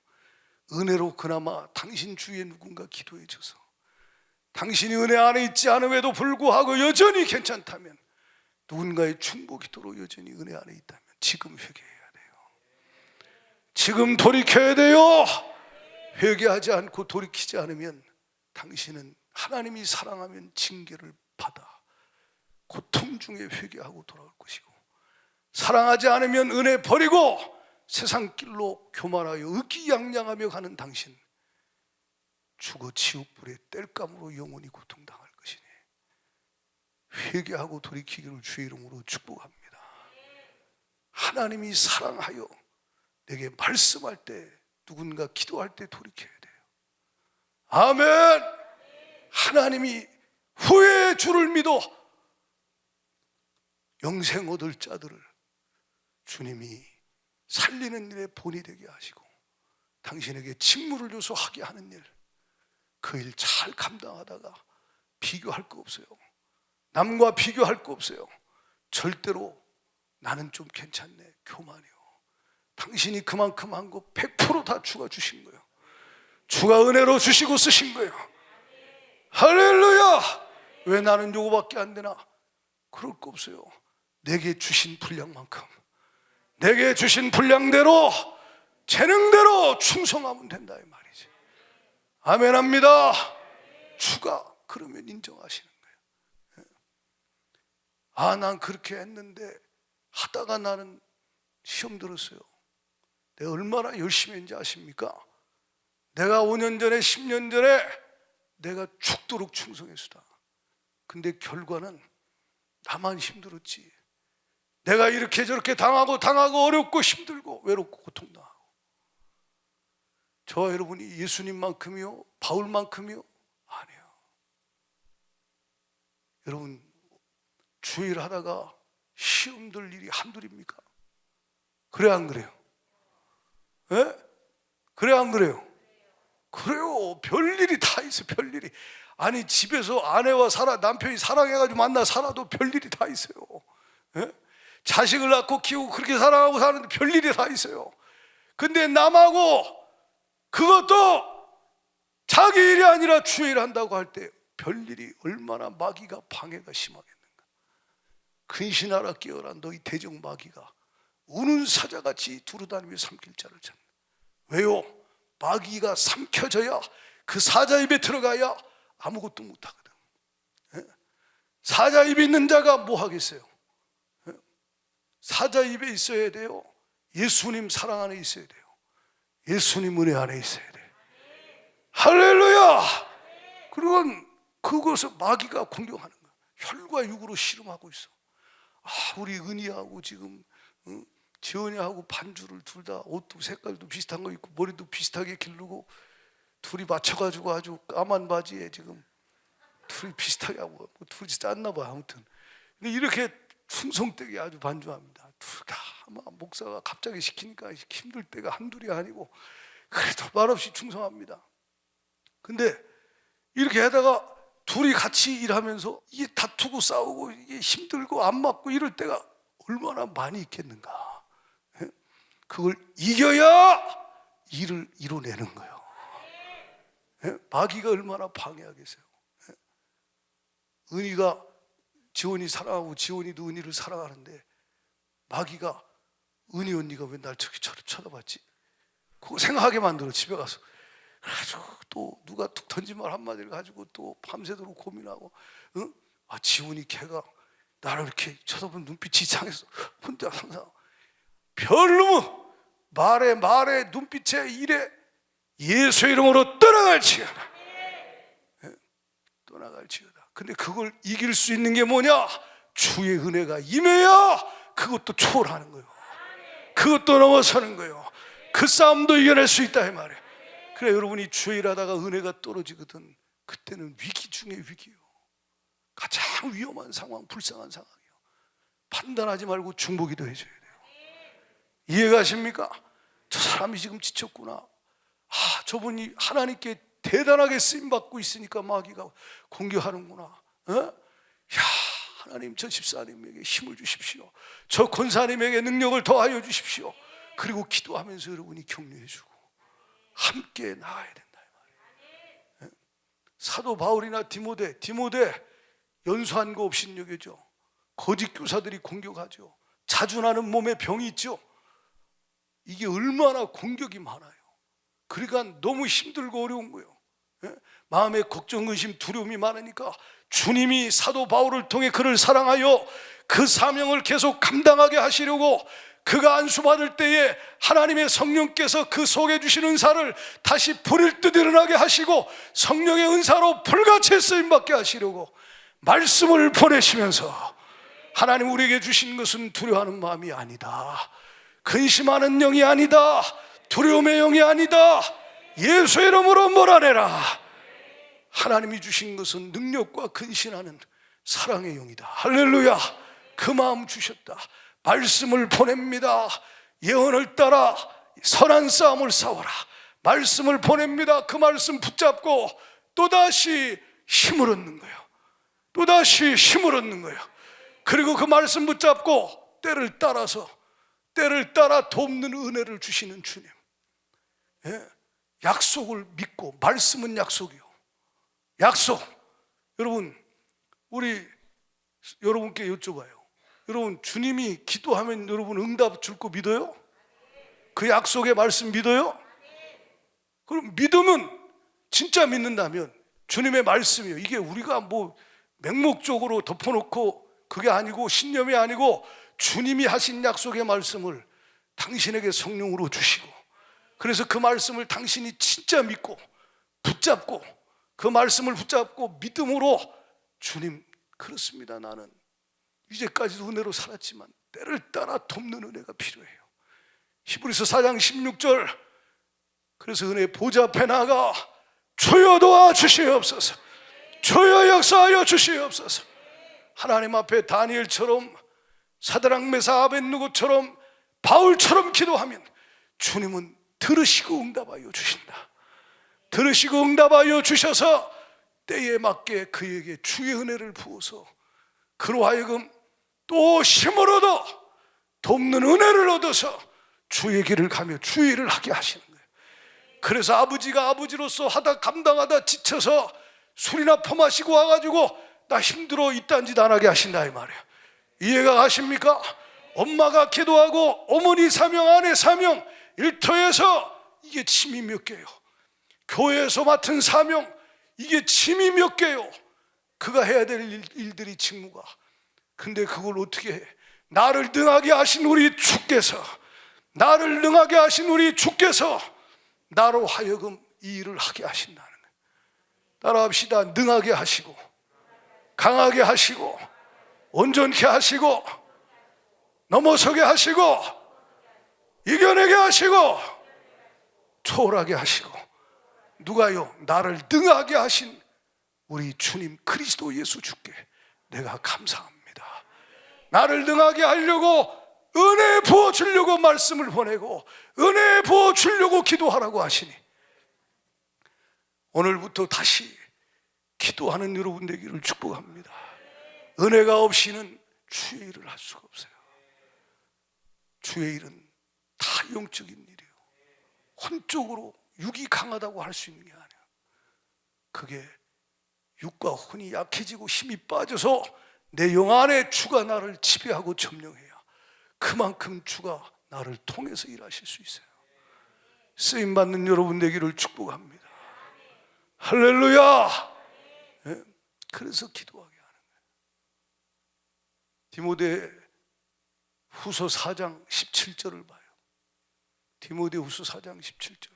은혜로 그나마 당신 주위에 누군가 기도해 줘서, 당신이 은혜 안에 있지 않음에도 불구하고 여전히 괜찮다면, 누군가의 충고 기도로 여전히 은혜 안에 있다면 지금 회개해야 돼요. 지금 돌이켜야 돼요. 회개하지 않고 돌이키지 않으면 당신은 하나님이 사랑하면 징계를 받아 고통 중에 회개하고 돌아올 것이고, 사랑하지 않으면 은혜 버리고 세상 길로 교만하여 의기양양하며 가는 당신, 죽어 지옥불에 땔감으로 영원히 고통당할 것이니 회개하고 돌이키기를 주의 이름으로 축복합니다. 하나님이 사랑하여 내게 말씀할 때, 누군가 기도할 때 돌이켜야 돼요. 아멘. 하나님이 후회의 주를 믿어 영생 얻을 자들을 주님이 살리는 일에 본이 되게 하시고, 당신에게 직무를 줘서 하게 하는 일, 그 일 잘 감당하다가 비교할 거 없어요. 남과 비교할 거 없어요. 절대로 나는 좀 괜찮네, 교만이요. 당신이 그만큼 한 거 100% 다 주가 주신 거예요. 주가 은혜로 주시고 쓰신 거예요. 할렐루야. 왜 나는 요거밖에 안 되나? 그럴 거 없어요. 내게 주신 분량만큼, 내게 주신 분량대로, 재능대로 충성하면 된다 이 말이지. 아멘합니다. 주가 그러면 인정하시는 거예요. 난 그렇게 했는데 하다가 나는 시험 들었어요. 내가 얼마나 열심히 했는지 아십니까? 내가 5년 전에 10년 전에 내가 죽도록 충성했수다. 근데 결과는 나만 힘들었지. 내가 이렇게 저렇게 당하고 어렵고 힘들고 외롭고 고통당하고. 저와 여러분이 예수님만큼이요, 바울만큼이요? 아니요. 여러분 주일 하다가 시험 들 일이 한둘입니까? 그래 안 그래요? 예? 그래 안 그래요? 그래요. 별일이 다 있어. 별일이. 아니 집에서 아내와 남편이 사랑해가지고 만나 살아도 별일이 다 있어요. 예? 자식을 낳고 키우고 그렇게 사랑하고 사는데 별일이 다 있어요. 근데 남하고 그것도 자기 일이 아니라 주의 일 한다고 할 때 별일이 얼마나 마귀가 방해가 심하겠는가. 근신하라 깨어라 너희 대적 마귀가 우는 사자같이 두루다니며 삼킬 자를 찾는다. 왜요? 마귀가 삼켜져야 그 사자 입에 들어가야 아무것도 못하거든. 사자 입에 있는 자가 뭐 하겠어요? 사자 입에 있어야 돼요. 예수님 사랑 안에 있어야 돼요. 예수님 은혜 안에 있어야 돼요. 할렐루야. 그리고 그것을 마귀가 공격하는 거야. 혈과 육으로 씨름하고 있어. 우리 은희하고 지금 지원이하고 반주를 둘 다 옷도 색깔도 비슷한 거 입고 머리도 비슷하게 기르고 둘이 맞춰가지고 아주 까만 바지에 지금 둘이 비슷하게 하고 둘이 짰나 봐. 아무튼 근데 이렇게 충성되게 아주 반주합니다. 둘 다 아마 목사가 갑자기 시키니까 힘들 때가 한둘이 아니고 그래도 말없이 충성합니다. 근데 이렇게 하다가 둘이 같이 일하면서 이게 다투고 싸우고 이게 힘들고 안 맞고 이럴 때가 얼마나 많이 있겠는가. 그걸 이겨야 일을 이뤄내는 거예요. 마귀가 얼마나 방해하겠어요. 은희가 지원이 사랑하고 지원이도 은희를 사랑하는데 마귀가 은희 언니가 왜 날 저렇게 쳐다봤지? 그거 생각하게 만들어. 집에 가서 그래가지고 또 누가 툭 던진 말 한마디를 가지고 또 밤새도록 고민하고 지원이 걔가 나를 이렇게 쳐다보는 눈빛이 이상해서 혼자 항상 별놈은 말에 눈빛에 일에 예수 이름으로 떠나갈지어다. 떠나갈지어다. 근데 그걸 이길 수 있는 게 뭐냐? 주의 은혜가 임해야 그것도 초월하는 거예요. 그것도 넘어서는 거예요. 그 싸움도 이겨낼 수 있다 이 말이에요. 그래 여러분이 주의 일하다가 은혜가 떨어지거든. 그때는 위기 중에 위기예요. 가장 위험한 상황, 불쌍한 상황이에요. 판단하지 말고 중보기도 해줘야 돼요. 이해가십니까? 저 사람이 지금 지쳤구나. 저분이 하나님께 대단하게 쓰임받고 있으니까 마귀가 공격하는구나. 하나님 저 집사님에게 힘을 주십시오. 저 권사님에게 능력을 더하여 주십시오. 그리고 기도하면서 여러분이 격려해주고 함께 나가야 된다 이 말이에요. 사도 바울이나 디모데 연수한 거 없이 여겨져. 거짓 교사들이 공격하죠. 자주 나는 몸에 병이 있죠. 이게 얼마나 공격이 많아요. 그러니까 너무 힘들고 어려운 거예요. 마음에 걱정, 의심, 두려움이 많으니까 주님이 사도 바울을 통해 그를 사랑하여 그 사명을 계속 감당하게 하시려고 그가 안수받을 때에 하나님의 성령께서 그 속에 주신 은사를 다시 불일 듯 일어나게 하시고 성령의 은사로 불같이 쓰임받게 하시려고 말씀을 보내시면서 하나님 우리에게 주신 것은 두려워하는 마음이 아니다. 근심하는 영이 아니다. 두려움의 영이 아니다. 예수의 이름으로 몰아내라. 하나님이 주신 것은 능력과 근신하는 사랑의 영이다. 할렐루야. 그 마음 주셨다. 말씀을 보냅니다. 예언을 따라 선한 싸움을 싸워라. 말씀을 보냅니다. 그 말씀 붙잡고 또다시 힘을 얻는 거예요. 또다시 힘을 얻는 거예요. 그리고 그 말씀 붙잡고 때를 따라 돕는 은혜를 주시는 주님. 약속을 믿고, 말씀은 약속이요. 약속. 여러분, 우리 여러분께 여쭤봐요. 여러분, 주님이 기도하면 여러분 응답 줄 거 믿어요? 그 약속의 말씀 믿어요? 그럼 믿으면, 진짜 믿는다면 주님의 말씀이요. 이게 우리가 뭐 맹목적으로 덮어놓고 그게 아니고 신념이 아니고 주님이 하신 약속의 말씀을 당신에게 성령으로 주시고, 그래서 그 말씀을 당신이 진짜 믿고 붙잡고, 그 말씀을 붙잡고 믿음으로 주님, 그렇습니다. 나는 이제까지도 은혜로 살았지만 때를 따라 돕는 은혜가 필요해요. 히브리서 4장 16절, 그래서 은혜 보좌 앞에 나가 주여 도와주시옵소서, 주여 역사하여 주시옵소서. 하나님 앞에 다니엘처럼, 사드락 메삭 아벳느고처럼, 바울처럼 기도하면 주님은 들으시고 응답하여 주신다. 들으시고 응답하여 주셔서 때에 맞게 그에게 주의 은혜를 부어서 그로 하여금 또 힘을 얻어 돕는 은혜를 얻어서 주의 길을 가며 주의 일을 하게 하시는 거예요. 그래서 아버지가 아버지로서 감당하다 지쳐서 술이나 퍼마시고 와가지고 나 힘들어 이딴 짓 안 하게 하신다 이 말이에요. 이해가 가십니까? 엄마가 기도하고 어머니 사명, 아내 사명, 일터에서 이게 짐이 몇 개요? 교회에서 맡은 사명, 이게 짐이 몇 개요? 그가 해야 될 일들이 직무가. 근데 그걸 어떻게 해? 나를 능하게 하신 우리 주께서, 나를 능하게 하신 우리 주께서 나로 하여금 이 일을 하게 하신다는 거예요. 따라합시다. 능하게 하시고, 강하게 하시고, 온전케 하시고, 넘어서게 하시고, 이겨내게 하시고, 초월하게 하시고. 누가요? 나를 능하게 하신 우리 주님 그리스도 예수 주께 내가 감사합니다. 나를 능하게 하려고 은혜 부어주려고 말씀을 보내고 은혜 부어주려고 기도하라고 하시니 오늘부터 다시 기도하는 여러분 되기를 축복합니다. 은혜가 없이는 주의 일을 할 수가 없어요. 주의 일은 다 영적인 일이에요. 혼적으로 육이 강하다고 할 수 있는 게 아니야. 그게 육과 혼이 약해지고 힘이 빠져서 내 영 안에 주가 나를 지배하고 점령해야 그만큼 주가 나를 통해서 일하실 수 있어요. 쓰임받는 여러분 되기를 축복합니다. 할렐루야. 네? 그래서 기도하게 하는 거예요. 디모데 후서 4장 17절을 봐요. 디모데 후서 4장 17절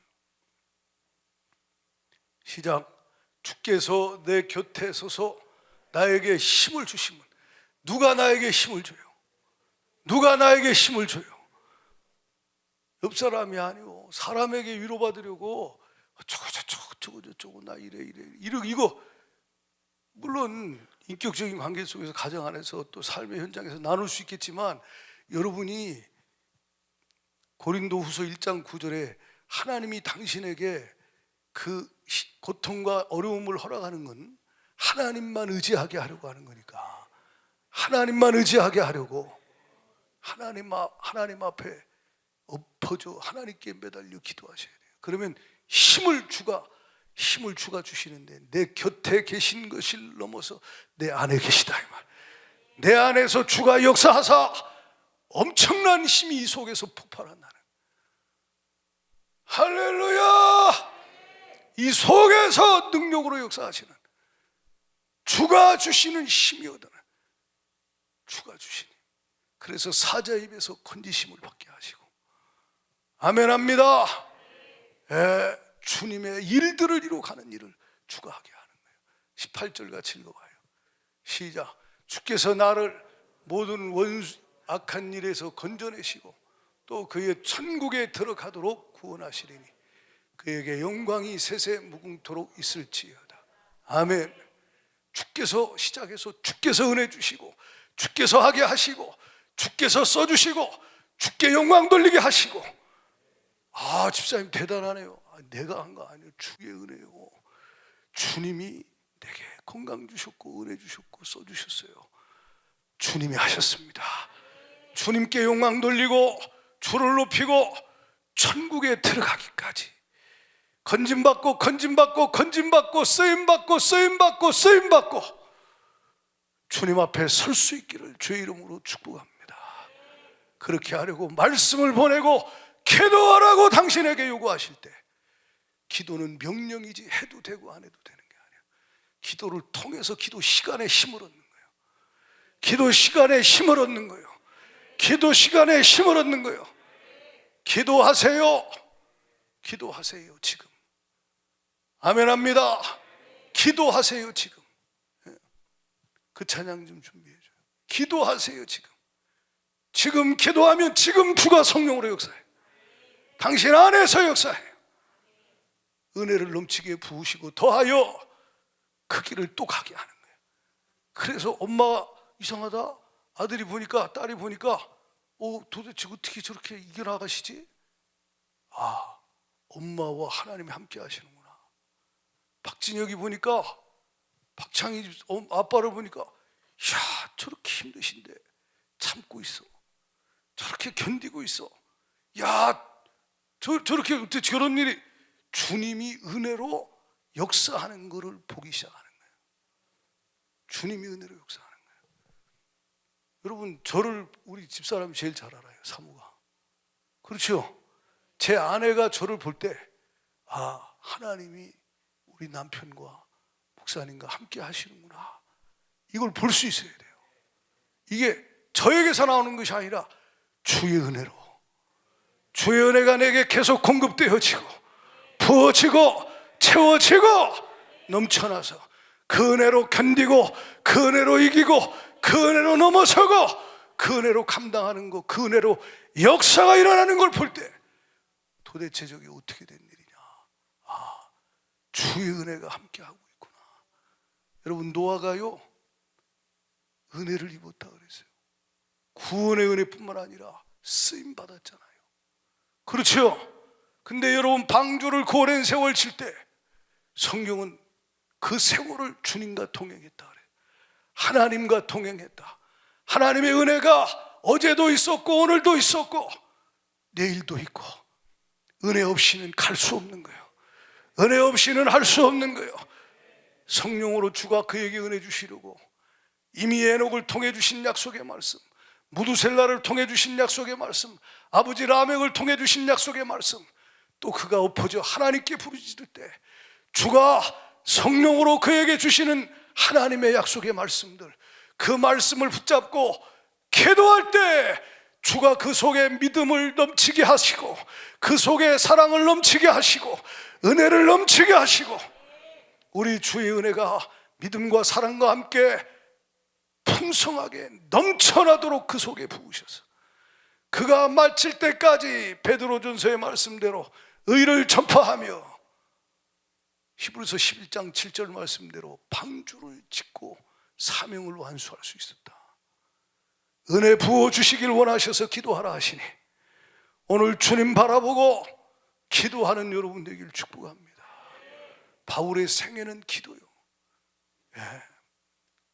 시작. 주께서 내 곁에 서서 나에게 힘을 주시면. 누가 나에게 힘을 줘요? 누가 나에게 힘을 줘요? 옆 사람이 아니고 사람에게 위로받으려고 저거 나 이래 이거 물론 인격적인 관계 속에서 가정 안에서 또 삶의 현장에서 나눌 수 있겠지만 여러분이 고린도후서 1장 9절에 하나님이 당신에게 그 고통과 어려움을 허락하는 건 하나님만 의지하게 하려고 하는 거니까 하나님만 의지하게 하려고 하나님 앞에 엎어져 하나님께 매달려 기도하셔야 돼요. 그러면 힘을 주가 주시는데 내 곁에 계신 것을 넘어서 내 안에 계시다 이 말. 내 안에서 주가 역사하사 엄청난 힘이 이 속에서 폭발한다는. 할렐루야. 이 속에서 능력으로 역사하시는 주가 주시는 힘이거든. 주가 주시니. 그래서 사자 입에서 건지심을 받게 하시고 아멘합니다. 주님의 일들을 이루어가는 일을 주가 하게 하는 거예요. 18절 같이 읽어봐요. 시작. 주께서 나를 모든 악한 일에서 건져내시고 또 그의 천국에 들어가도록 구원하시리니 그에게 영광이 세세 무궁토록 있을지어다. 아멘. 주께서 시작해서 주께서 은혜 주시고 주께서 하게 하시고 주께서 써주시고 주께 영광 돌리게 하시고. 아, 집사님 대단하네요. 내가 한 거 아니에요. 주의 은혜요. 주님이 내게 건강 주셨고 은혜 주셨고 써주셨어요. 주님이 하셨습니다. 주님께 영광 돌리고 주를 높이고 천국에 들어가기까지 건짐받고 쓰임받고 주님 앞에 설 수 있기를 주의 이름으로 축복합니다. 그렇게 하려고 말씀을 보내고 기도하라고 당신에게 요구하실 때 기도는 명령이지 해도 되고 안 해도 되는 게 아니야. 기도를 통해서 기도 시간에 힘을 얻는 거예요. 기도 시간에 힘을 얻는 거예요. 기도 시간에 힘을 얻는 거예요. 기도하세요. 기도하세요 지금. 아멘합니다. 기도하세요 지금. 그 찬양 좀 준비해줘요. 기도하세요 지금. 지금 기도하면 지금 주가 성령으로 역사해요. 당신 안에서 역사해요. 은혜를 넘치게 부으시고 더하여 그 길을 또 가게 하는 거예요. 그래서 엄마가 이상하다. 아들이 보니까, 딸이 보니까 도대체 어떻게 저렇게 이겨나가시지? 엄마와 하나님이 함께 하시는구나. 박진혁이 보니까, 박창희 아빠를 보니까, 야, 저렇게 힘드신데 참고 있어. 저렇게 견디고 있어. 야, 저렇게 어떻게 저런 일이, 주님이 은혜로 역사하는 것을 보기 시작하는 거예요. 주님이 은혜로 역사하는 거예요. 여러분, 저를 우리 집사람이 제일 잘 알아요. 사모가. 그렇죠? 제 아내가 저를 볼 때 하나님이 우리 남편과 목사님과 함께 하시는구나, 이걸 볼 수 있어야 돼요. 이게 저에게서 나오는 것이 아니라 주의 은혜로, 주의 은혜가 내게 계속 공급되어지고 부어지고 채워지고 넘쳐나서 그 은혜로 견디고, 그 은혜로 이기고, 그 은혜로 넘어서고, 그 은혜로 감당하는 것, 그 은혜로 역사가 일어나는 걸 볼 때 도대체 저게 어떻게 된 일이냐, 주의 은혜가 함께하고 있구나. 여러분, 노아가요 은혜를 입었다 그랬어요. 구원의 은혜뿐만 아니라 쓰임 받았잖아요. 그렇죠? 근데 여러분, 방주를 그 오랜 세월 칠 때 성경은 그 세월을 주님과 동행했다 그래요. 하나님과 동행했다. 하나님의 은혜가 어제도 있었고 오늘도 있었고 내일도 있고, 은혜 없이는 갈 수 없는 거예요. 은혜 없이는 할 수 없는 거예요. 성령으로 주가 그에게 은혜 주시려고 이미 에녹을 통해 주신 약속의 말씀, 무두셀라를 통해 주신 약속의 말씀, 아버지 라멕을 통해 주신 약속의 말씀, 또 그가 엎어져 하나님께 부르짖을 때 주가 성령으로 그에게 주시는 하나님의 약속의 말씀들, 그 말씀을 붙잡고 기도할 때 주가 그 속에 믿음을 넘치게 하시고, 그 속에 사랑을 넘치게 하시고, 은혜를 넘치게 하시고, 우리 주의 은혜가 믿음과 사랑과 함께 풍성하게 넘쳐나도록 그 속에 부으셔서 그가 마칠 때까지 베드로전서의 말씀대로 의를 전파하며, 히브리서 11장 7절 말씀대로 방주를 짓고 사명을 완수할 수 있었다. 은혜 부어주시길 원하셔서 기도하라 하시니 오늘 주님 바라보고 기도하는 여러분 되길 축복합니다. 바울의 생애는 기도요.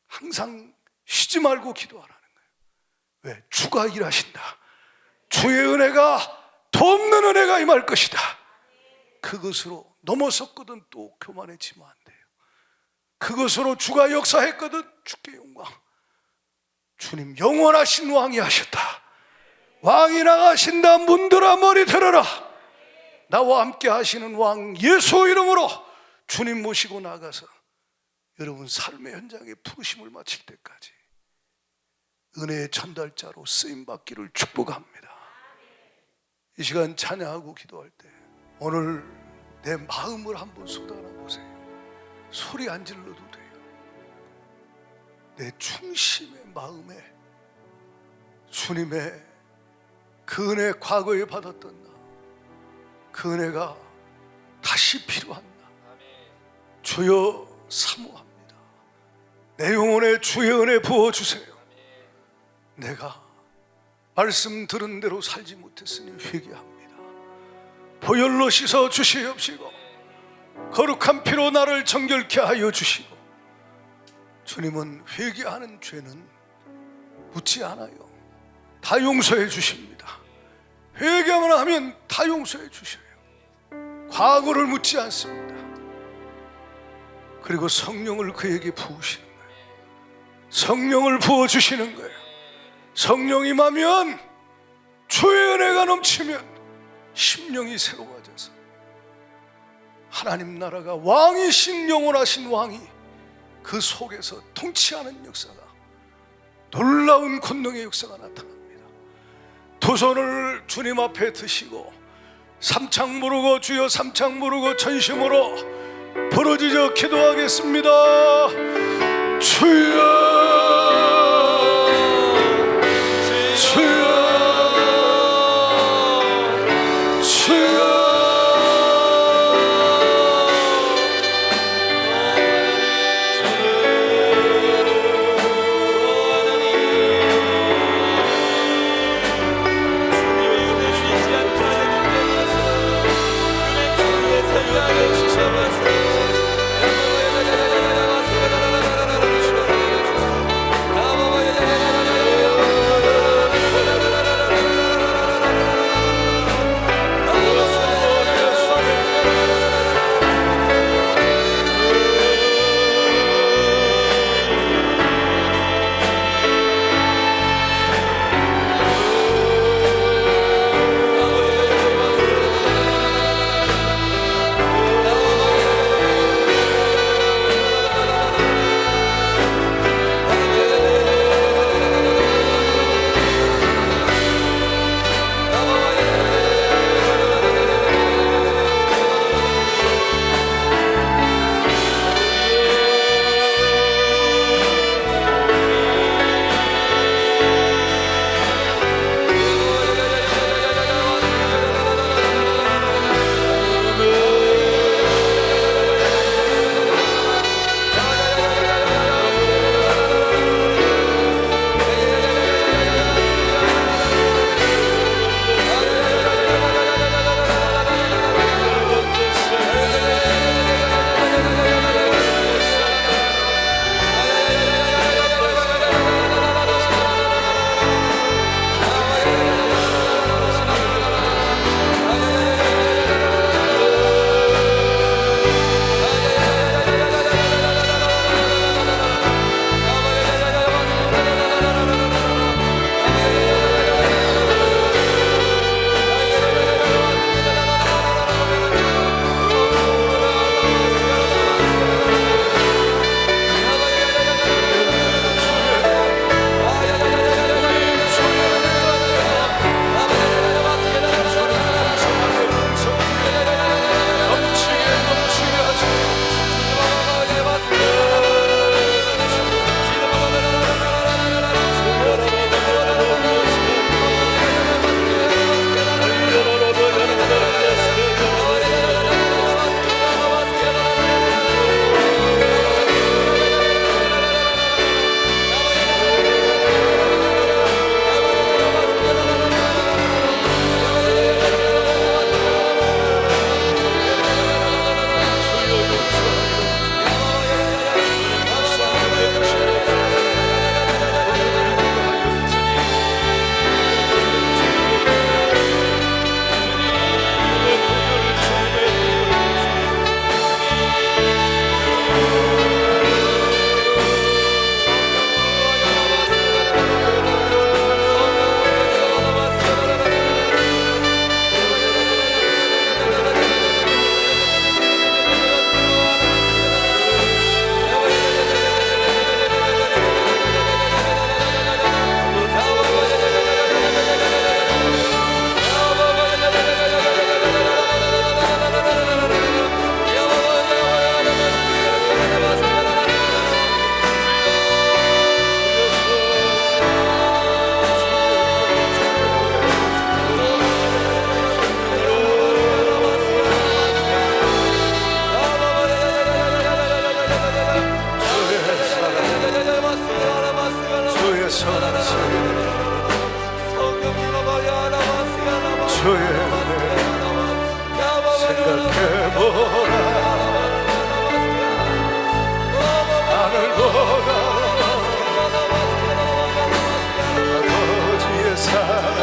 항상 쉬지 말고 기도하라는 거예요. 왜? 주가 일하신다. 주의 은혜가 돕는 은혜가 임할 것이다. 그것으로 넘어섰거든 또 교만해지면 안 돼요. 그것으로 주가 역사했거든 주께 영광. 주님 영원하신 왕이 하셨다. 왕이 나가신다. 문들아 머리 들어라. 나와 함께 하시는 왕 예수 이름으로 주님 모시고 나가서 여러분 삶의 현장에 부르심을 마칠 때까지 은혜의 전달자로 쓰임받기를 축복합니다. 이 시간 찬양하고 기도할 때 오늘 내 마음을 한번 쏟아나 보세요. 소리 안 질러도 돼요. 내 중심의 마음에 주님의 그 은혜, 과거에 받았던 나, 그 은혜가 다시 필요한 나, 주여 사모합니다. 내 영혼에 주의 은혜 부어주세요. 내가 말씀 들은 대로 살지 못했으니 회개합니다. 보혈로 씻어 주시옵시고 거룩한 피로 나를 정결케 하여 주시고, 주님은 회개하는 죄는 묻지 않아요. 다 용서해 주십니다. 회개만 하면 다 용서해 주셔요. 과거를 묻지 않습니다. 그리고 성령을 그에게 부으시는 거예요. 성령을 부어주시는 거예요. 성령 임하면 주의 은혜가 넘치면 심령이 새로워져서 하나님 나라가 왕이신 영원하신 왕이 그 속에서 통치하는 역사가, 놀라운 권능의 역사가 나타납니다. 두 손을 주님 앞에 드시고 삼창 부르고 주여 삼창 부르고 전심으로 부르짖어 기도하겠습니다. 주여 주여 주여 주의 은혜 생각해보라. 하늘보다 아버지의 사랑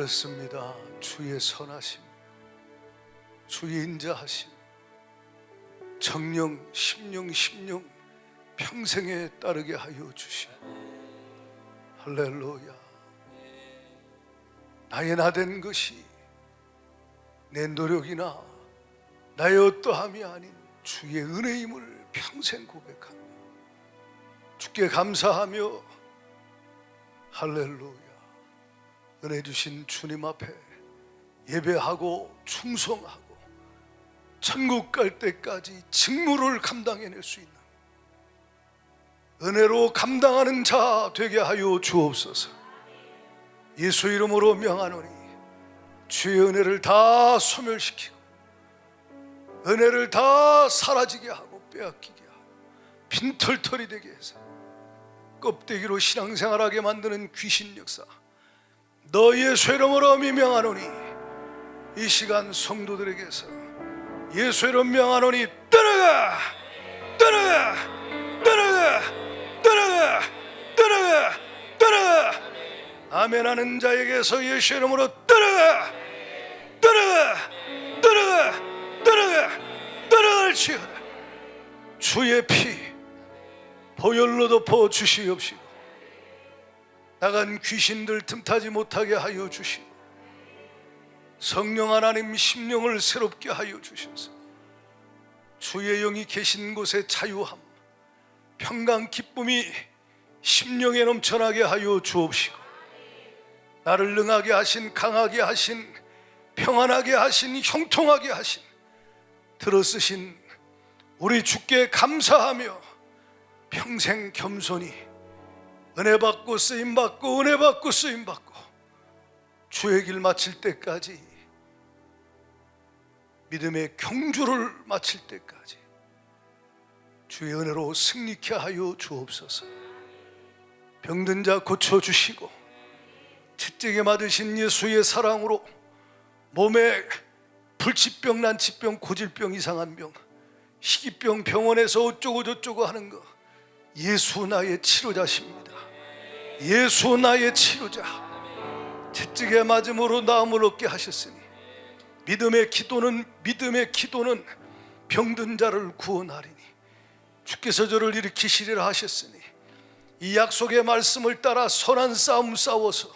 그렇습니다. 주의 선하심, 주의 인자하심, 정령 심령 평생에 따르게 하여 주시오. 할렐루야. 나의 나된 것이 내 노력이나 나의 어떠함이 아닌 주의 은혜임을 평생 고백하며 주께 감사하며 할렐루야. 은혜 주신 주님 앞에 예배하고 충성하고 천국 갈 때까지 직무를 감당해낼 수 있는 은혜로 감당하는 자 되게 하여 주옵소서. 예수 이름으로 명하노니 주의 은혜를 다 소멸시키고 은혜를 다 사라지게 하고 빼앗기게 하고 빈털털이 되게 해서 껍데기로 신앙생활하게 만드는 귀신 역사 너희의 쇠름으로 명하노니 이 시간 성도들에게서 예수 이름 명하노니 떠나가 떠나가 떠나가 떠나가 떠나가 떠나가. 아멘 하는 자에게서 예수 이름으로 떠나가 떠나가 떠나가 떠나가 떠나갈지어다. 주의 피 보혈로 덮어 주시옵시고 나간 귀신들 틈타지 못하게 하여 주시고 성령 하나님 심령을 새롭게 하여 주셔서 주의 영이 계신 곳에 자유함 평강 기쁨이 심령에 넘쳐나게 하여 주옵시고 나를 능하게 하신 강하게 하신 평안하게 하신 형통하게 하신 들어쓰신 우리 주께 감사하며 평생 겸손히 은혜 받고 쓰임 받고 은혜 받고 쓰임 받고 주의 길 마칠 때까지 믿음의 경주를 마칠 때까지 주의 은혜로 승리케 하여 주옵소서. 병든 자 고쳐주시고 채찍에 맞으신 예수의 사랑으로 몸에 불치병, 난치병, 고질병, 이상한 병, 희귀병 병원에서 어쩌고 저쩌고 하는 거 예수 나의 치료자십니다. 예수 나의 치료자. 채찍에 맞음으로 나음을 얻게 하셨으니 믿음의 기도는 병든 자를 구원하리니 주께서 저를 일으키시리라 하셨으니 이 약속의 말씀을 따라 선한 싸움 싸워서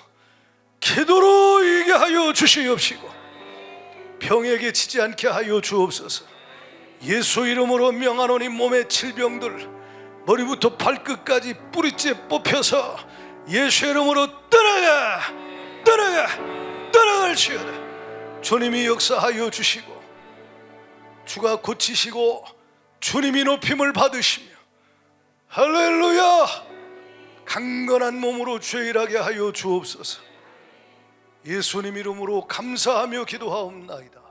기도로 이기게 하여 주시옵시고 병에게 치지 않게 하여 주옵소서. 예수 이름으로 명하노니 몸의 질병들 머리부터 발끝까지 뿌리째 뽑혀서 예수 이름으로 떠나가 떠나가 떠나갈지어다. 주님이 역사하여 주시고 주가 고치시고 주님이 높임을 받으시며 할렐루야 강건한 몸으로 죄일하게 하여 주옵소서. 예수님 이름으로 감사하며 기도하옵나이다.